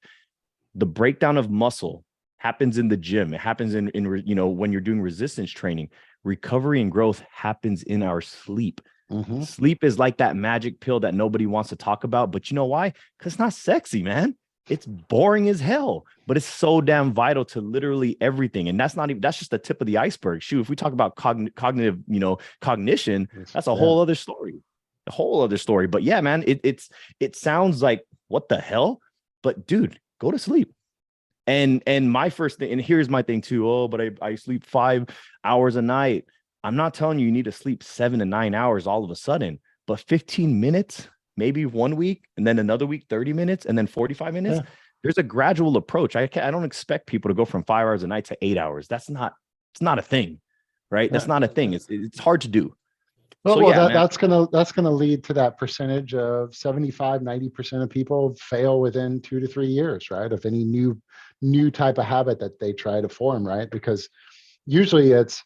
The breakdown of muscle happens in the gym. It happens in when you're doing resistance training. Recovery and growth happens in our sleep. Sleep is like that magic pill that nobody wants to talk about. But you know why? Because it's not sexy, man. It's boring as hell, but it's so damn vital to literally everything. And that's just the tip of the iceberg. Shoot, if we talk about cognitive, cognition, that's a whole other story. A whole other story. But yeah, man, it sounds like what the hell? But dude, go to sleep. And my first thing, and here's my thing too. Oh, but I sleep 5 hours a night. I'm not telling you need to sleep 7 to 9 hours all of a sudden, but 15 minutes, maybe 1 week, and then another week, 30 minutes, and then 45 minutes. There's a gradual approach. I don't expect people to go from 5 hours a night to 8 hours. It's not a thing, right? That's not a thing. It's hard to do. Well, that's gonna lead to that percentage of 75-90% of people fail within 2 to 3 years, right? Of any new type of habit that they try to form, right? Because usually it's,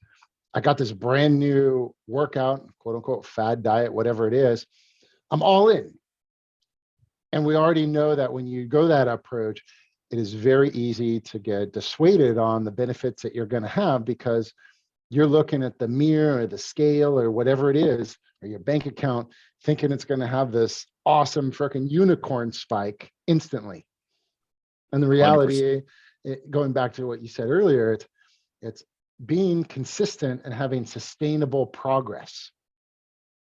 I got this brand new workout, quote unquote, fad diet, whatever it is, I'm all in. And we already know that when you go that approach, it is very easy to get dissuaded on the benefits that you're going to have because you're looking at the mirror or the scale or whatever it is, or your bank account, thinking it's going to have this awesome freaking unicorn spike instantly. And the reality, going back to what you said earlier, it's being consistent and having sustainable progress.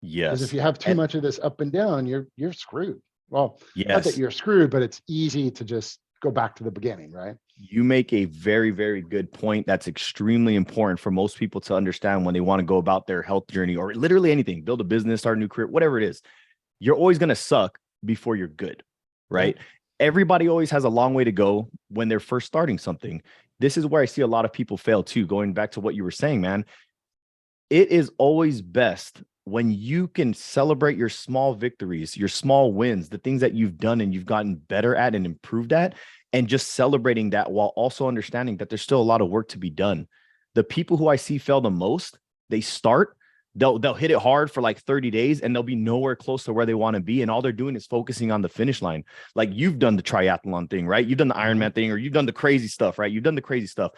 Yes. Because if you have too much of this up and down, you're screwed. Well, not that you're screwed, but it's easy to just go back to the beginning, right? You make a very, very good point. That's extremely important for most people to understand when they want to go about their health journey or literally anything, build a business, start a new career, whatever it is. You're always going to suck before you're good, right? Everybody always has a long way to go when they're first starting something. This is where I see a lot of people fail too. Going back to what you were saying, man, it is always best when you can celebrate your small victories, your small wins, the things that you've done and you've gotten better at and improved at, and just celebrating that while also understanding that there's still a lot of work to be done. The people who I see fail the most, they'll hit it hard for like 30 days and they'll be nowhere close to where they want to be. And all they're doing is focusing on the finish line. Like you've done the triathlon thing, right? You've done the Ironman thing, or you've done the crazy stuff, right? You've done the crazy stuff.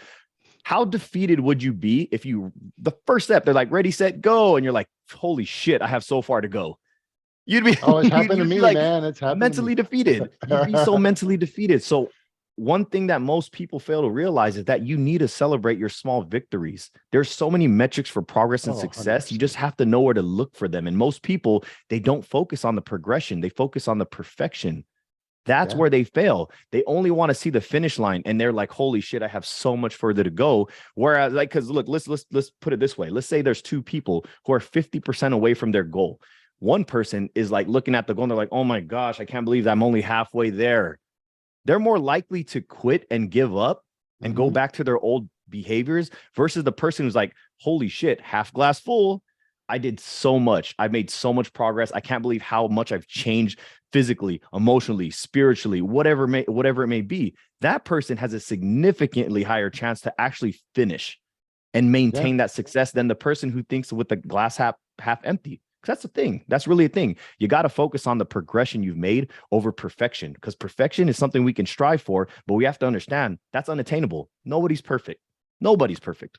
How defeated would you be if the first step, they're like, ready, set, go. And you're like, holy shit, I have so far to go. You'd be, it's happened to me, like, man. It's happened mentally defeated. You'd be so mentally defeated. So one thing that most people fail to realize is that you need to celebrate your small victories. There's so many metrics for progress and success. 100%. You just have to know where to look for them. And most people, they don't focus on the progression. They focus on the perfection. That's where they fail. They only want to see the finish line. And they're like, holy shit, I have so much further to go. Whereas, like, because look, let's put it this way. Let's say there's two people who are 50% away from their goal. One person is like looking at the goal and they're like, oh my gosh, I can't believe I'm only halfway there. They're more likely to quit and give up and go back to their old behaviors versus the person who's like, holy shit, half glass full. I did so much. I made so much progress. I can't believe how much I've changed physically, emotionally, spiritually, whatever it may be. That person has a significantly higher chance to actually finish and Yeah. maintain that success than the person who thinks with the glass half empty. That's the thing. That's really a thing. You got to focus on the progression you've made over perfection, because perfection is something we can strive for, but we have to understand that's unattainable. Nobody's perfect. Nobody's perfect.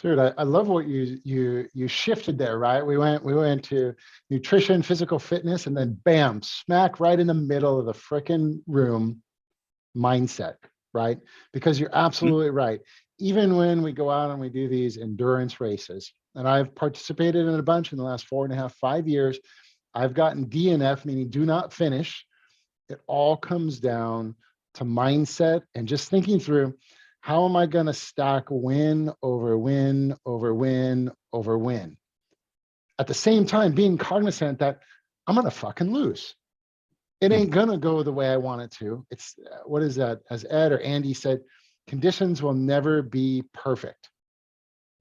Dude, I love what you shifted there, right? We went to nutrition, physical fitness, and then bam, smack right in the middle of the freaking room, mindset, right? Because you're absolutely right. Even when we go out and we do these endurance races, and I've participated in a bunch in the last 4.5, 5 years, I've gotten DNF, meaning do not finish. It all comes down to mindset and just thinking through, how am I going to stack win over win over win over win? At the same time, being cognizant that I'm going to fucking lose. It ain't going to go the way I want it to. It's what is that? As Ed or Andy said, conditions will never be perfect.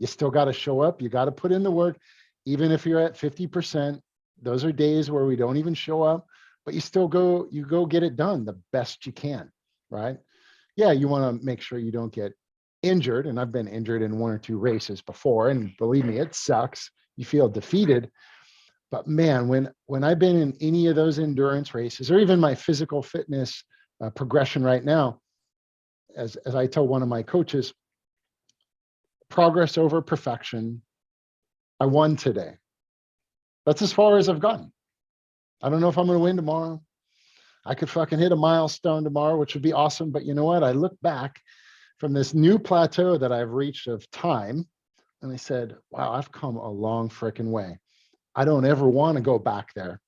You still got to show up. You got to put in the work. Even if you're at 50%, those are days where we don't even show up, but you go get it done the best you can, right? Yeah, you want to make sure you don't get injured. And I've been injured in 1 or 2 races before. And believe me, it sucks. You feel defeated. But man, when I've been in any of those endurance races, or even my physical fitness progression right now, as I tell one of my coaches, progress over perfection. I won today. That's as far as I've gotten. I don't know if I'm going to win tomorrow. I could fucking hit a milestone tomorrow, which would be awesome. But you know what? I look back from this new plateau that I've reached of time, and I said, wow, I've come a long freaking way. I don't ever want to go back there.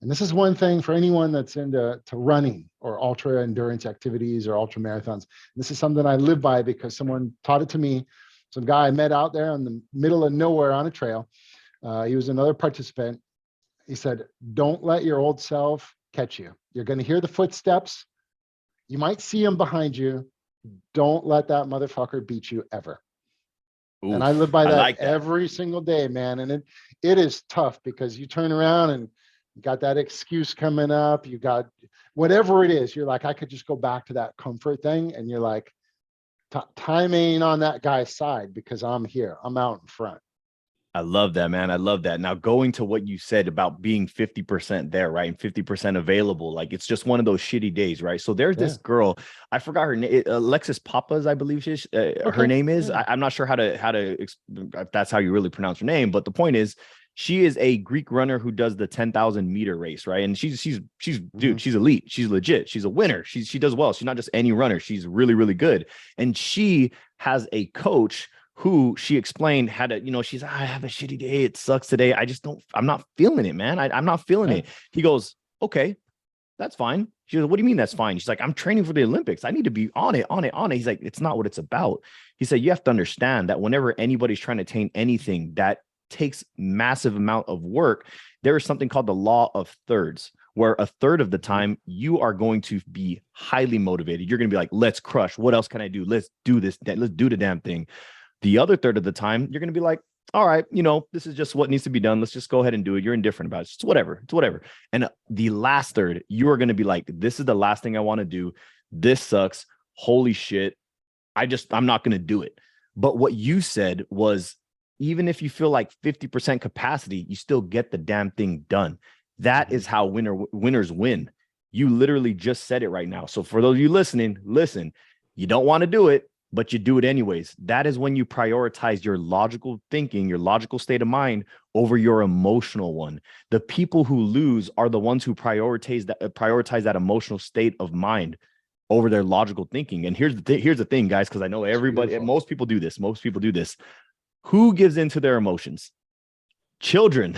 And this is one thing for anyone that's into running or ultra endurance activities or ultra marathons. This is something I live by because someone taught it to me. Some guy I met out there in the middle of nowhere on a trail. He was another participant. He said, don't let your old self catch you. You're going to hear the footsteps. You might see them behind you. Don't let that motherfucker beat you ever. And I live Oof, by I that like that. every single day, man. And it is tough because you turn around and you got that excuse coming up. You got whatever it is. You're like, I could just go back to that comfort thing. And you're like, time ain't on that guy's side because I'm here. I'm out in front. I love that, man. I love that. Now, going to what you said about being 50% there, right? And 50% available. Like, it's just one of those shitty days, right? So there's Yeah. this girl, I forgot her name, Alexis Papas, I believe her Okay. name is. Yeah. I'm not sure if that's how you really pronounce her name, but the point is, she is a Greek runner who does the 10,000-meter race, right? And she's Mm-hmm. dude, she's elite. She's legit. She's a winner. She does well. She's not just any runner. She's really, really good. And she has a coach who she explained had to, she's, I have a shitty day. It sucks today. I'm not feeling it, man. I'm not feeling Yeah. it. He goes, okay, that's fine. She goes, what do you mean that's fine? She's like, I'm training for the Olympics. I need to be on it, on it, on it. He's like, it's not what it's about. He said, you have to understand that whenever anybody's trying to attain anything that takes massive amount of work, there is something called the law of thirds, where a third of the time you are going to be highly motivated. You're going to be like, let's crush. What else can I do? Let's do this. Let's do the damn thing. The other third of the time, you're going to be like, all right, this is just what needs to be done. Let's just go ahead and do it. You're indifferent about it. It's whatever. It's whatever. And the last third, you are going to be like, this is the last thing I want to do. This sucks. Holy shit. I'm not going to do it. But what you said was, even if you feel like 50% capacity, you still get the damn thing done. That is how winners win. You literally just said it right now. So for those of you listening, listen, you don't want to do it, but you do it anyways. That is when you prioritize your logical thinking, your logical state of mind over your emotional one. The people who lose are the ones who prioritize that emotional state of mind over their logical thinking. And here's the thing, guys, because I know everybody, most people do this. Who gives into their emotions? Children.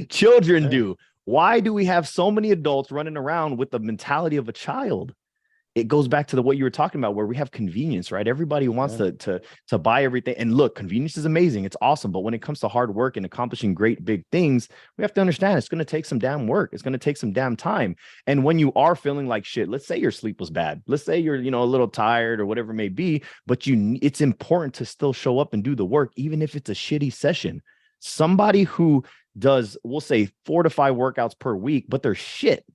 Children do. Why do we have so many adults running around with the mentality of a child? It goes back to what you were talking about, where we have convenience, right? Everybody wants to buy everything. And look, convenience is amazing. It's awesome. But when it comes to hard work and accomplishing great big things, we have to understand it's going to take some damn work. It's going to take some damn time. And when you are feeling like shit, let's say your sleep was bad. Let's say you're, a little tired or whatever it may be, but it's important to still show up and do the work, even if it's a shitty session. Somebody who does, we'll say 4 to 5 workouts per week, but they're shit,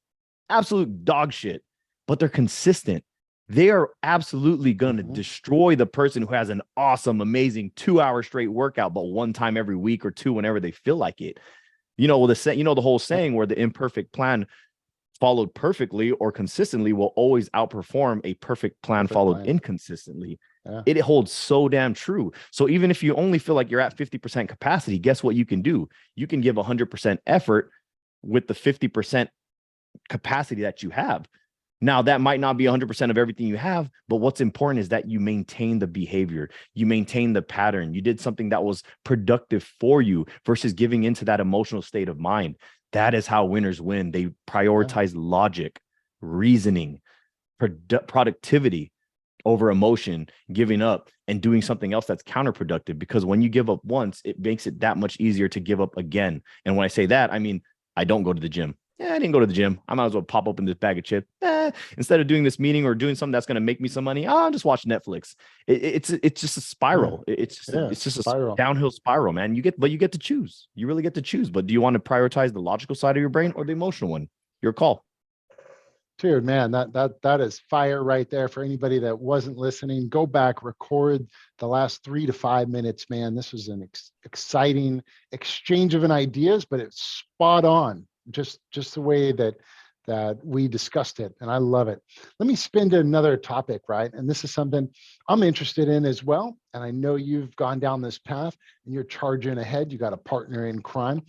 absolute dog shit, but they're consistent. They are absolutely going to destroy the person who has an awesome, amazing 2-hour straight workout, but one time every week or two, whenever they feel like it. The whole saying where the imperfect plan followed perfectly or consistently will always outperform a perfect plan followed inconsistently. Yeah. It holds so damn true. So even if you only feel like you're at 50% capacity, guess what you can do? You can give 100% effort with the 50% capacity that you have. Now, that might not be 100% of everything you have, but what's important is that you maintain the behavior, you maintain the pattern, you did something that was productive for you versus giving into that emotional state of mind. That is how winners win. They prioritize logic, reasoning, productivity over emotion, giving up and doing something else that's counterproductive. Because when you give up once, it makes it that much easier to give up again. And when I say that, I mean, I don't go to the gym. I didn't go to the gym. I might as well pop open this bag of chips. Instead of doing this meeting or doing something that's going to make me some money, I'll just watch Netflix. It's just a spiral. It's just a spiral. Downhill spiral, man. You get to choose. You really get to choose. But do you want to prioritize the logical side of your brain or the emotional one? Your call. Dude, man, that is fire right there. For anybody that wasn't listening, go back, record the last 3 to 5 minutes, man. This was an exciting exchange of ideas, but it's spot on. Just the way that we discussed it, and I love it. Let me spin to another topic, right? And this is something I'm interested in as well. And I know you've gone down this path and you're charging ahead. You got a partner in crime.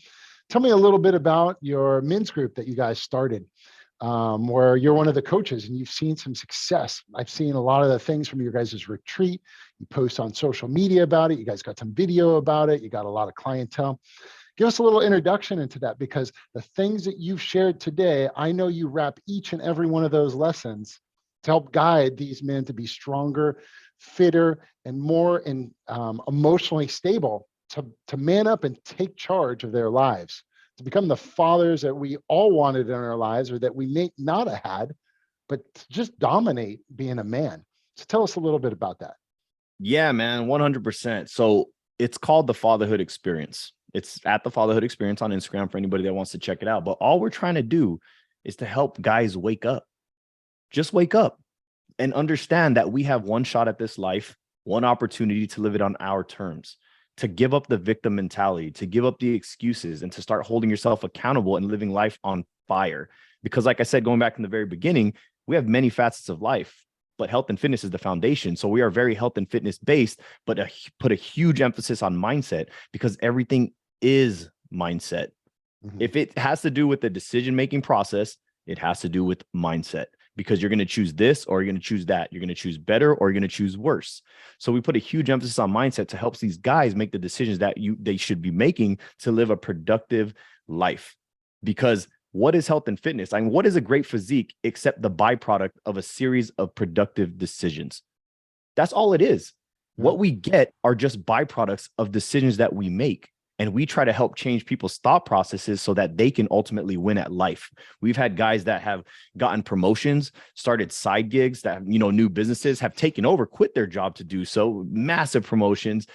Tell me a little bit about your men's group that you guys started, where you're one of the coaches and you've seen some success. I've seen a lot of the things from your guys' retreat. You post on social media about it. You guys got some video about it. You got a lot of clientele. Give us a little introduction into that, because the things that you've shared today, I know you wrap each and every one of those lessons to help guide these men to be stronger, fitter, and more emotionally stable, to man up and take charge of their lives, to become the fathers that we all wanted in our lives, or that we may not have had, but to just dominate being a man. So tell us a little bit about that. Yeah, man, 100%. So it's called the Fatherhood Experience. It's at the Fatherhood Experience on Instagram for anybody that wants to check it out. But all we're trying to do is to help guys wake up. Just wake up and understand that we have one shot at this life, one opportunity to live it on our terms, to give up the victim mentality, to give up the excuses, and to start holding yourself accountable and living life on fire. Because like I said, going back in the very beginning, we have many facets of life, but health and fitness is the foundation. So we are very health and fitness based, but put a huge emphasis on mindset, because everything is mindset. If it has to do with the decision-making process, it has to do with mindset, because you're going to choose this or you're going to choose that. You're going to choose better or you're going to choose worse. So we put a huge emphasis on mindset to help these guys make the decisions that they should be making to live a productive life. Because what is health and fitness? I mean, what is a great physique except the byproduct of a series of productive decisions? That's all it is. What we get are just byproducts of decisions that we make. And we try to help change people's thought processes so that they can ultimately win at life. We've had guys that have gotten promotions, started side gigs, that, new businesses, have taken over, quit their job to do so, massive promotions,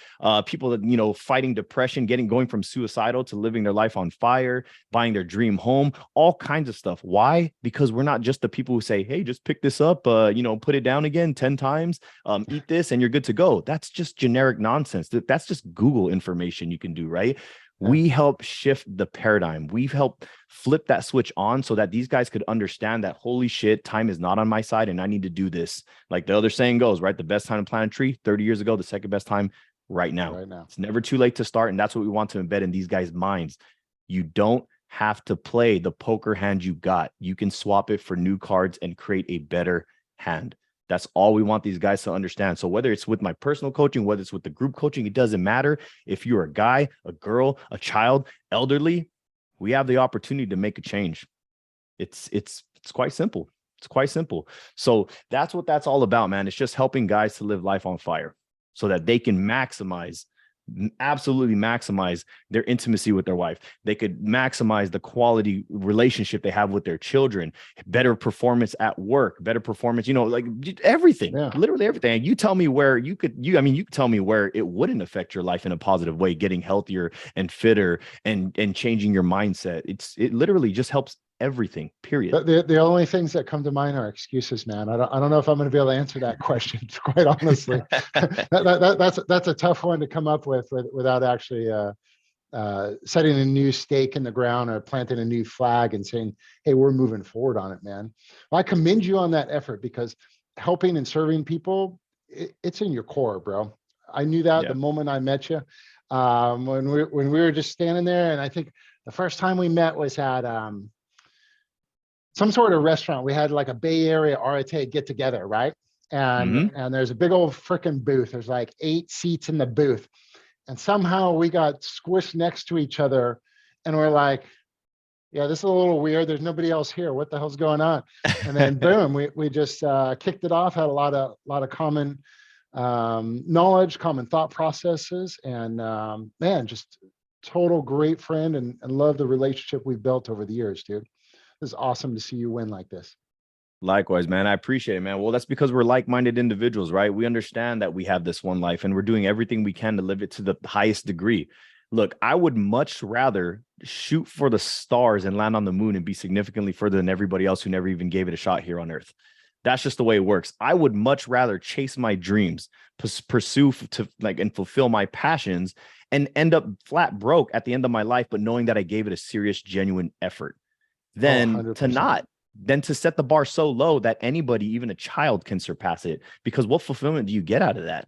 people that, fighting depression, going from suicidal to living their life on fire, buying their dream home, all kinds of stuff. Why? Because we're not just the people who say, hey, just pick this up, put it down again 10 times, eat this and you're good to go. That's just generic nonsense. That's just Google information you can do, right? We help shift the paradigm. We've helped flip that switch on so that these guys could understand that, holy shit, time is not on my side and I need to do this. Like the other saying goes, right? The best time to plant a tree 30 years ago, the second best time right now. It's never too late to start. And that's what we want to embed in these guys' minds. You don't have to play the poker hand you got. You can swap it for new cards and create a better hand. That's all we want these guys to understand. So whether it's with my personal coaching, whether it's with the group coaching, it doesn't matter. If you're a guy, a girl, a child, elderly, we have the opportunity to make a change. It's quite simple. It's quite simple. So that's what that's all about, man. It's just helping guys to live life on fire so that they can maximize absolutely maximize their intimacy with their wife. They could maximize the quality relationship they have with their children, better performance at work, better performance, like everything, Yeah. literally everything. And you tell me where you could tell me where it wouldn't affect your life in a positive way, getting healthier and fitter and changing your mindset. It literally just helps everything, period. The only things that come to mind are excuses, man. I don't know if I'm going to be able to answer that question, quite honestly. That's a tough one to come up with without actually setting a new stake in the ground or planting a new flag and saying, hey, we're moving forward on it, man. Well, I commend you on that effort, because helping and serving people, it's in your core, bro. I knew that the moment I met you, when we were just standing there. And I think the first time we met was at some sort of restaurant. We had like a Bay Area Arete get together, right? And there's a big old freaking booth. There's like 8 seats in the booth. And somehow we got squished next to each other, and we're like, yeah, this is a little weird. There's nobody else here. What the hell's going on? And then boom, we just kicked it off, had a lot of common knowledge, common thought processes, and man, just total great friend, and love the relationship we've built over the years, dude. It's awesome to see you win like this. Likewise, man. I appreciate it, man. Well, that's because we're like-minded individuals, right? We understand that we have this one life, and we're doing everything we can to live it to the highest degree. Look, I would much rather shoot for the stars and land on the moon and be significantly further than everybody else who never even gave it a shot here on Earth. That's just the way it works. I would much rather chase my dreams, pursue and fulfill my passions, and end up flat broke at the end of my life, but knowing that I gave it a serious, genuine effort, than to set the bar so low that anybody, even a child, can surpass it. Because what fulfillment do you get out of that?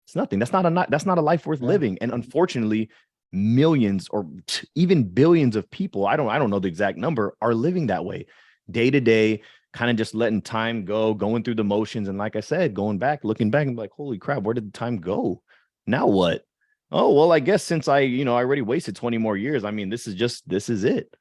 It's nothing. That's not a life worth living. And unfortunately, millions or even billions of people, I don't know the exact number, are living that way day to day, kind of just letting time go, going through the motions. And like I said, looking back and like, holy crap, where did the time go? Now what? Oh, well, I guess since I already wasted 20 more years, I mean, this is it.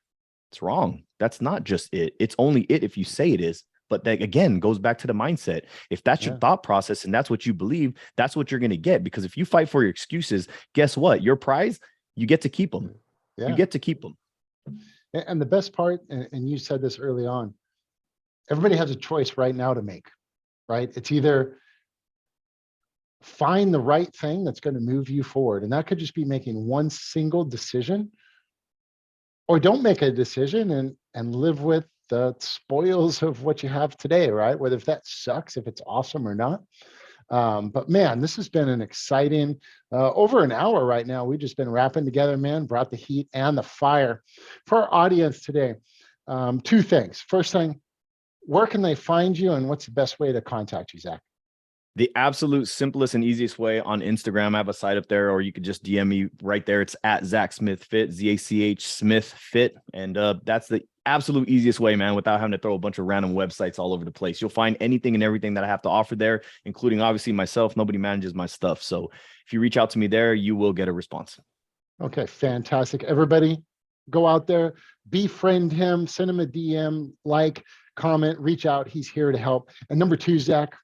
It's wrong. That's not just it. It's only it if you say it is. But that, again, goes back to the mindset. If that's your thought process and that's what you believe, that's what you're going to get. Because if you fight for your excuses, guess what? Your prize, you get to keep them. Yeah. You get to keep them. And the best part, and you said this early on, everybody has a choice right now to make, right? It's either find the right thing that's going to move you forward. And that could just be making one single decision, or don't make a decision and live with the spoils of what you have today, right? Whether if that sucks, if it's awesome or not. But man, this has been an exciting, over an hour right now. We've just been rapping together, man, brought the heat and the fire. For our audience today, 2 things. First thing, where can they find you, and what's the best way to contact you, Zach? The absolute simplest and easiest way on Instagram. I have a site up there, or you could just DM me right there. It's at Zach Smith Fit, ZACH Smith Fit. And that's the absolute easiest way, man, without having to throw a bunch of random websites all over the place. You'll find anything and everything that I have to offer there, including obviously myself. Nobody manages my stuff. So if you reach out to me there, you will get a response. Okay, fantastic. Everybody, go out there, befriend him, send him a DM, like, comment, reach out. He's here to help. And number 2, Zach,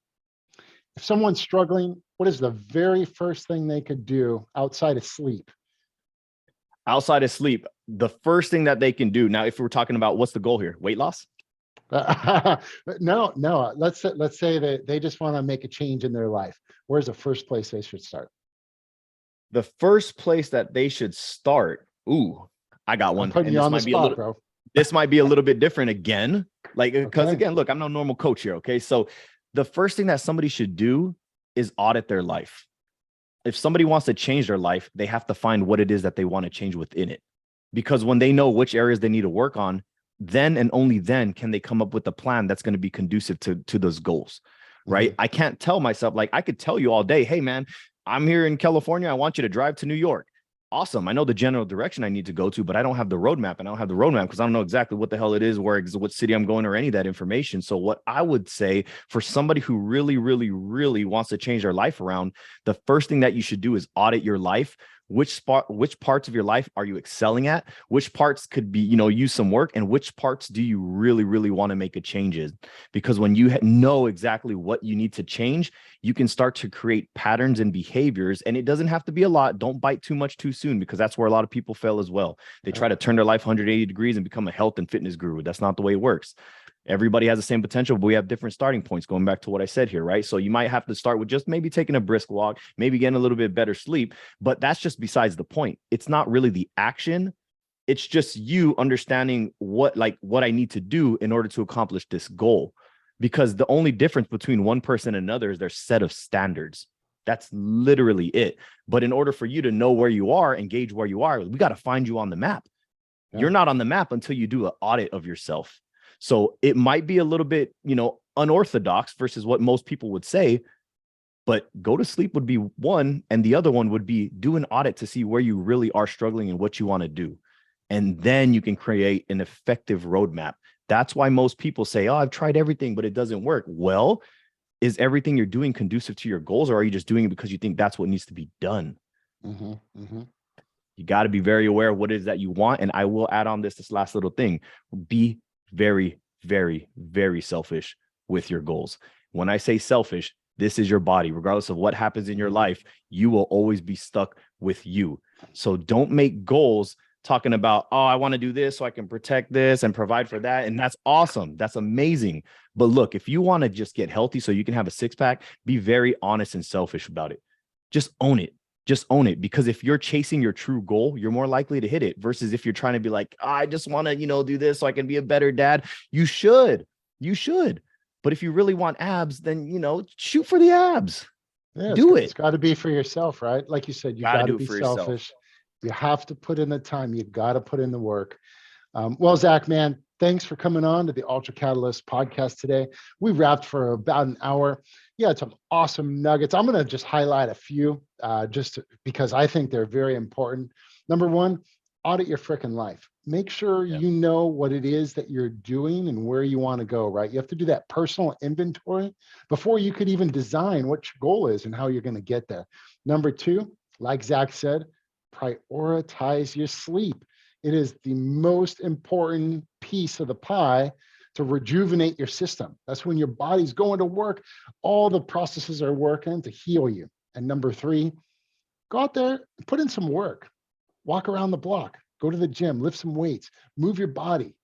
if someone's struggling, what is the very first thing they could do outside of sleep? Outside of sleep, the first thing that they can do. Now, if we're talking about what's the goal here, weight loss? No. Let's say that they just want to make a change in their life. Where's the first place they should start? The first place that they should start. Ooh, I got one. I'm putting you on the spot, bro. This might be a little bit different again. Because again, look, I'm no normal coach here. Okay. So the first thing that somebody should do is audit their life. If somebody wants to change their life, they have to find what it is that they want to change within it. Because when they know which areas they need to work on, then and only then can they come up with a plan that's going to be conducive to those goals, right? I can't tell myself, like, I could tell you all day, hey, man, I'm here in California. I want you to drive to New York. Awesome. I know the general direction I need to go to, but I don't have the roadmap, and I don't have the roadmap because I don't know exactly what the hell it is, what city I'm going, or any of that information. So what I would say for somebody who really, really, really wants to change their life around, the first thing that you should do is audit your life. which parts of your life are you excelling at, which parts could be, use some work, and which parts do you really, really want to make a change in? Because when you know exactly what you need to change, you can start to create patterns and behaviors. And it doesn't have to be a lot. Don't bite too much too soon, because that's where a lot of people fail as well. They try to turn their life 180 degrees and become a health and fitness guru. That's not the way it works. Everybody has the same potential, but we have different starting points, going back to what I said here, right? So you might have to start with just maybe taking a brisk walk, maybe getting a little bit better sleep, but that's just besides the point. It's not really the action. It's just you understanding what I need to do in order to accomplish this goal. Because the only difference between one person and another is their set of standards. That's literally it. But in order for you to know where you are and gauge where you are, we got to find you on the map. Yeah. You're not on the map until you do an audit of yourself. So it might be a little bit, unorthodox versus what most people would say, but go to sleep would be one. And the other one would be do an audit to see where you really are struggling and what you want to do. And then you can create an effective roadmap. That's why most people say, oh, I've tried everything, but it doesn't work. Well, is everything you're doing conducive to your goals, or are you just doing it because you think that's what needs to be done? Mm-hmm, mm-hmm. You got to be very aware of what it is that you want. And I will add on this last little thing. Be very, very, very selfish with your goals. When I say selfish, this is your body. Regardless of what happens in your life, you will always be stuck with you. So don't make goals talking about, oh, I want to do this so I can protect this and provide for that. And that's awesome. That's amazing. But look, if you want to just get healthy so you can have a six-pack, be very honest and selfish about it. Just own it. Just own it. Because if you're chasing your true goal, you're more likely to hit it, versus if you're trying to be like, oh, I just want to, do this so I can be a better dad. You should. But if you really want abs, then, shoot for the abs. Yeah, do it. It's got to be for yourself, right? Like you said, you got to be selfish. You have to put in the time. You got to put in the work. Well, Zach, man, thanks for coming on to the Ultra Catalyst podcast today. We wrapped for about an hour. Yeah, some awesome nuggets. I'm going to just highlight a few because I think they're very important. Number one, audit your freaking life. Make sure you know what it is that you're doing and where you want to go, right? You have to do that personal inventory before you could even design what your goal is and how you're going to get there. Number two, like Zach said, prioritize your sleep. It is the most important piece of the pie to rejuvenate your system. That's when your body's going to work. All the processes are working to heal you. And number three, go out there and put in some work. Walk around the block, go to the gym, lift some weights, move your body.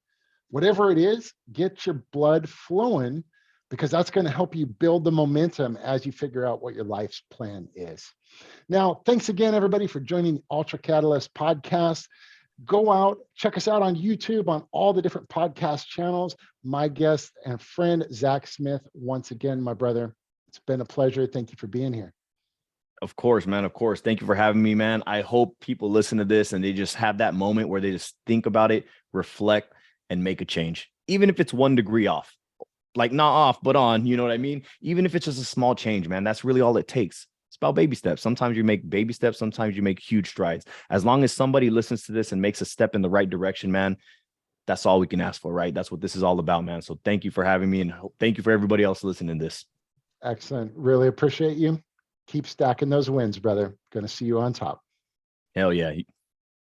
Whatever it is, get your blood flowing, because that's going to help you build the momentum as you figure out what your life's plan is. Now, thanks again, everybody, for joining the Ultra Catalyst podcast. Go out, check us out on YouTube, on all the different podcast channels. My guest and friend, Zach Smith, once again, my brother, it's been a pleasure. Thank you for being here. Of course, man. Of course. Thank you for having me, man. I hope people listen to this and they just have that moment where they just think about it, reflect, and make a change. Even if it's 1 degree off, like not off, but on, you know what I mean? Even if it's just a small change, man, that's really all it takes. It's about baby steps. Sometimes you make baby steps. Sometimes you make huge strides. As long as somebody listens to this and makes a step in the right direction, man, that's all we can ask for, right? That's what this is all about, man. So thank you for having me, and thank you for everybody else listening to this. Excellent. Really appreciate you. Keep stacking those wins, brother. Going to see you on top. Hell yeah.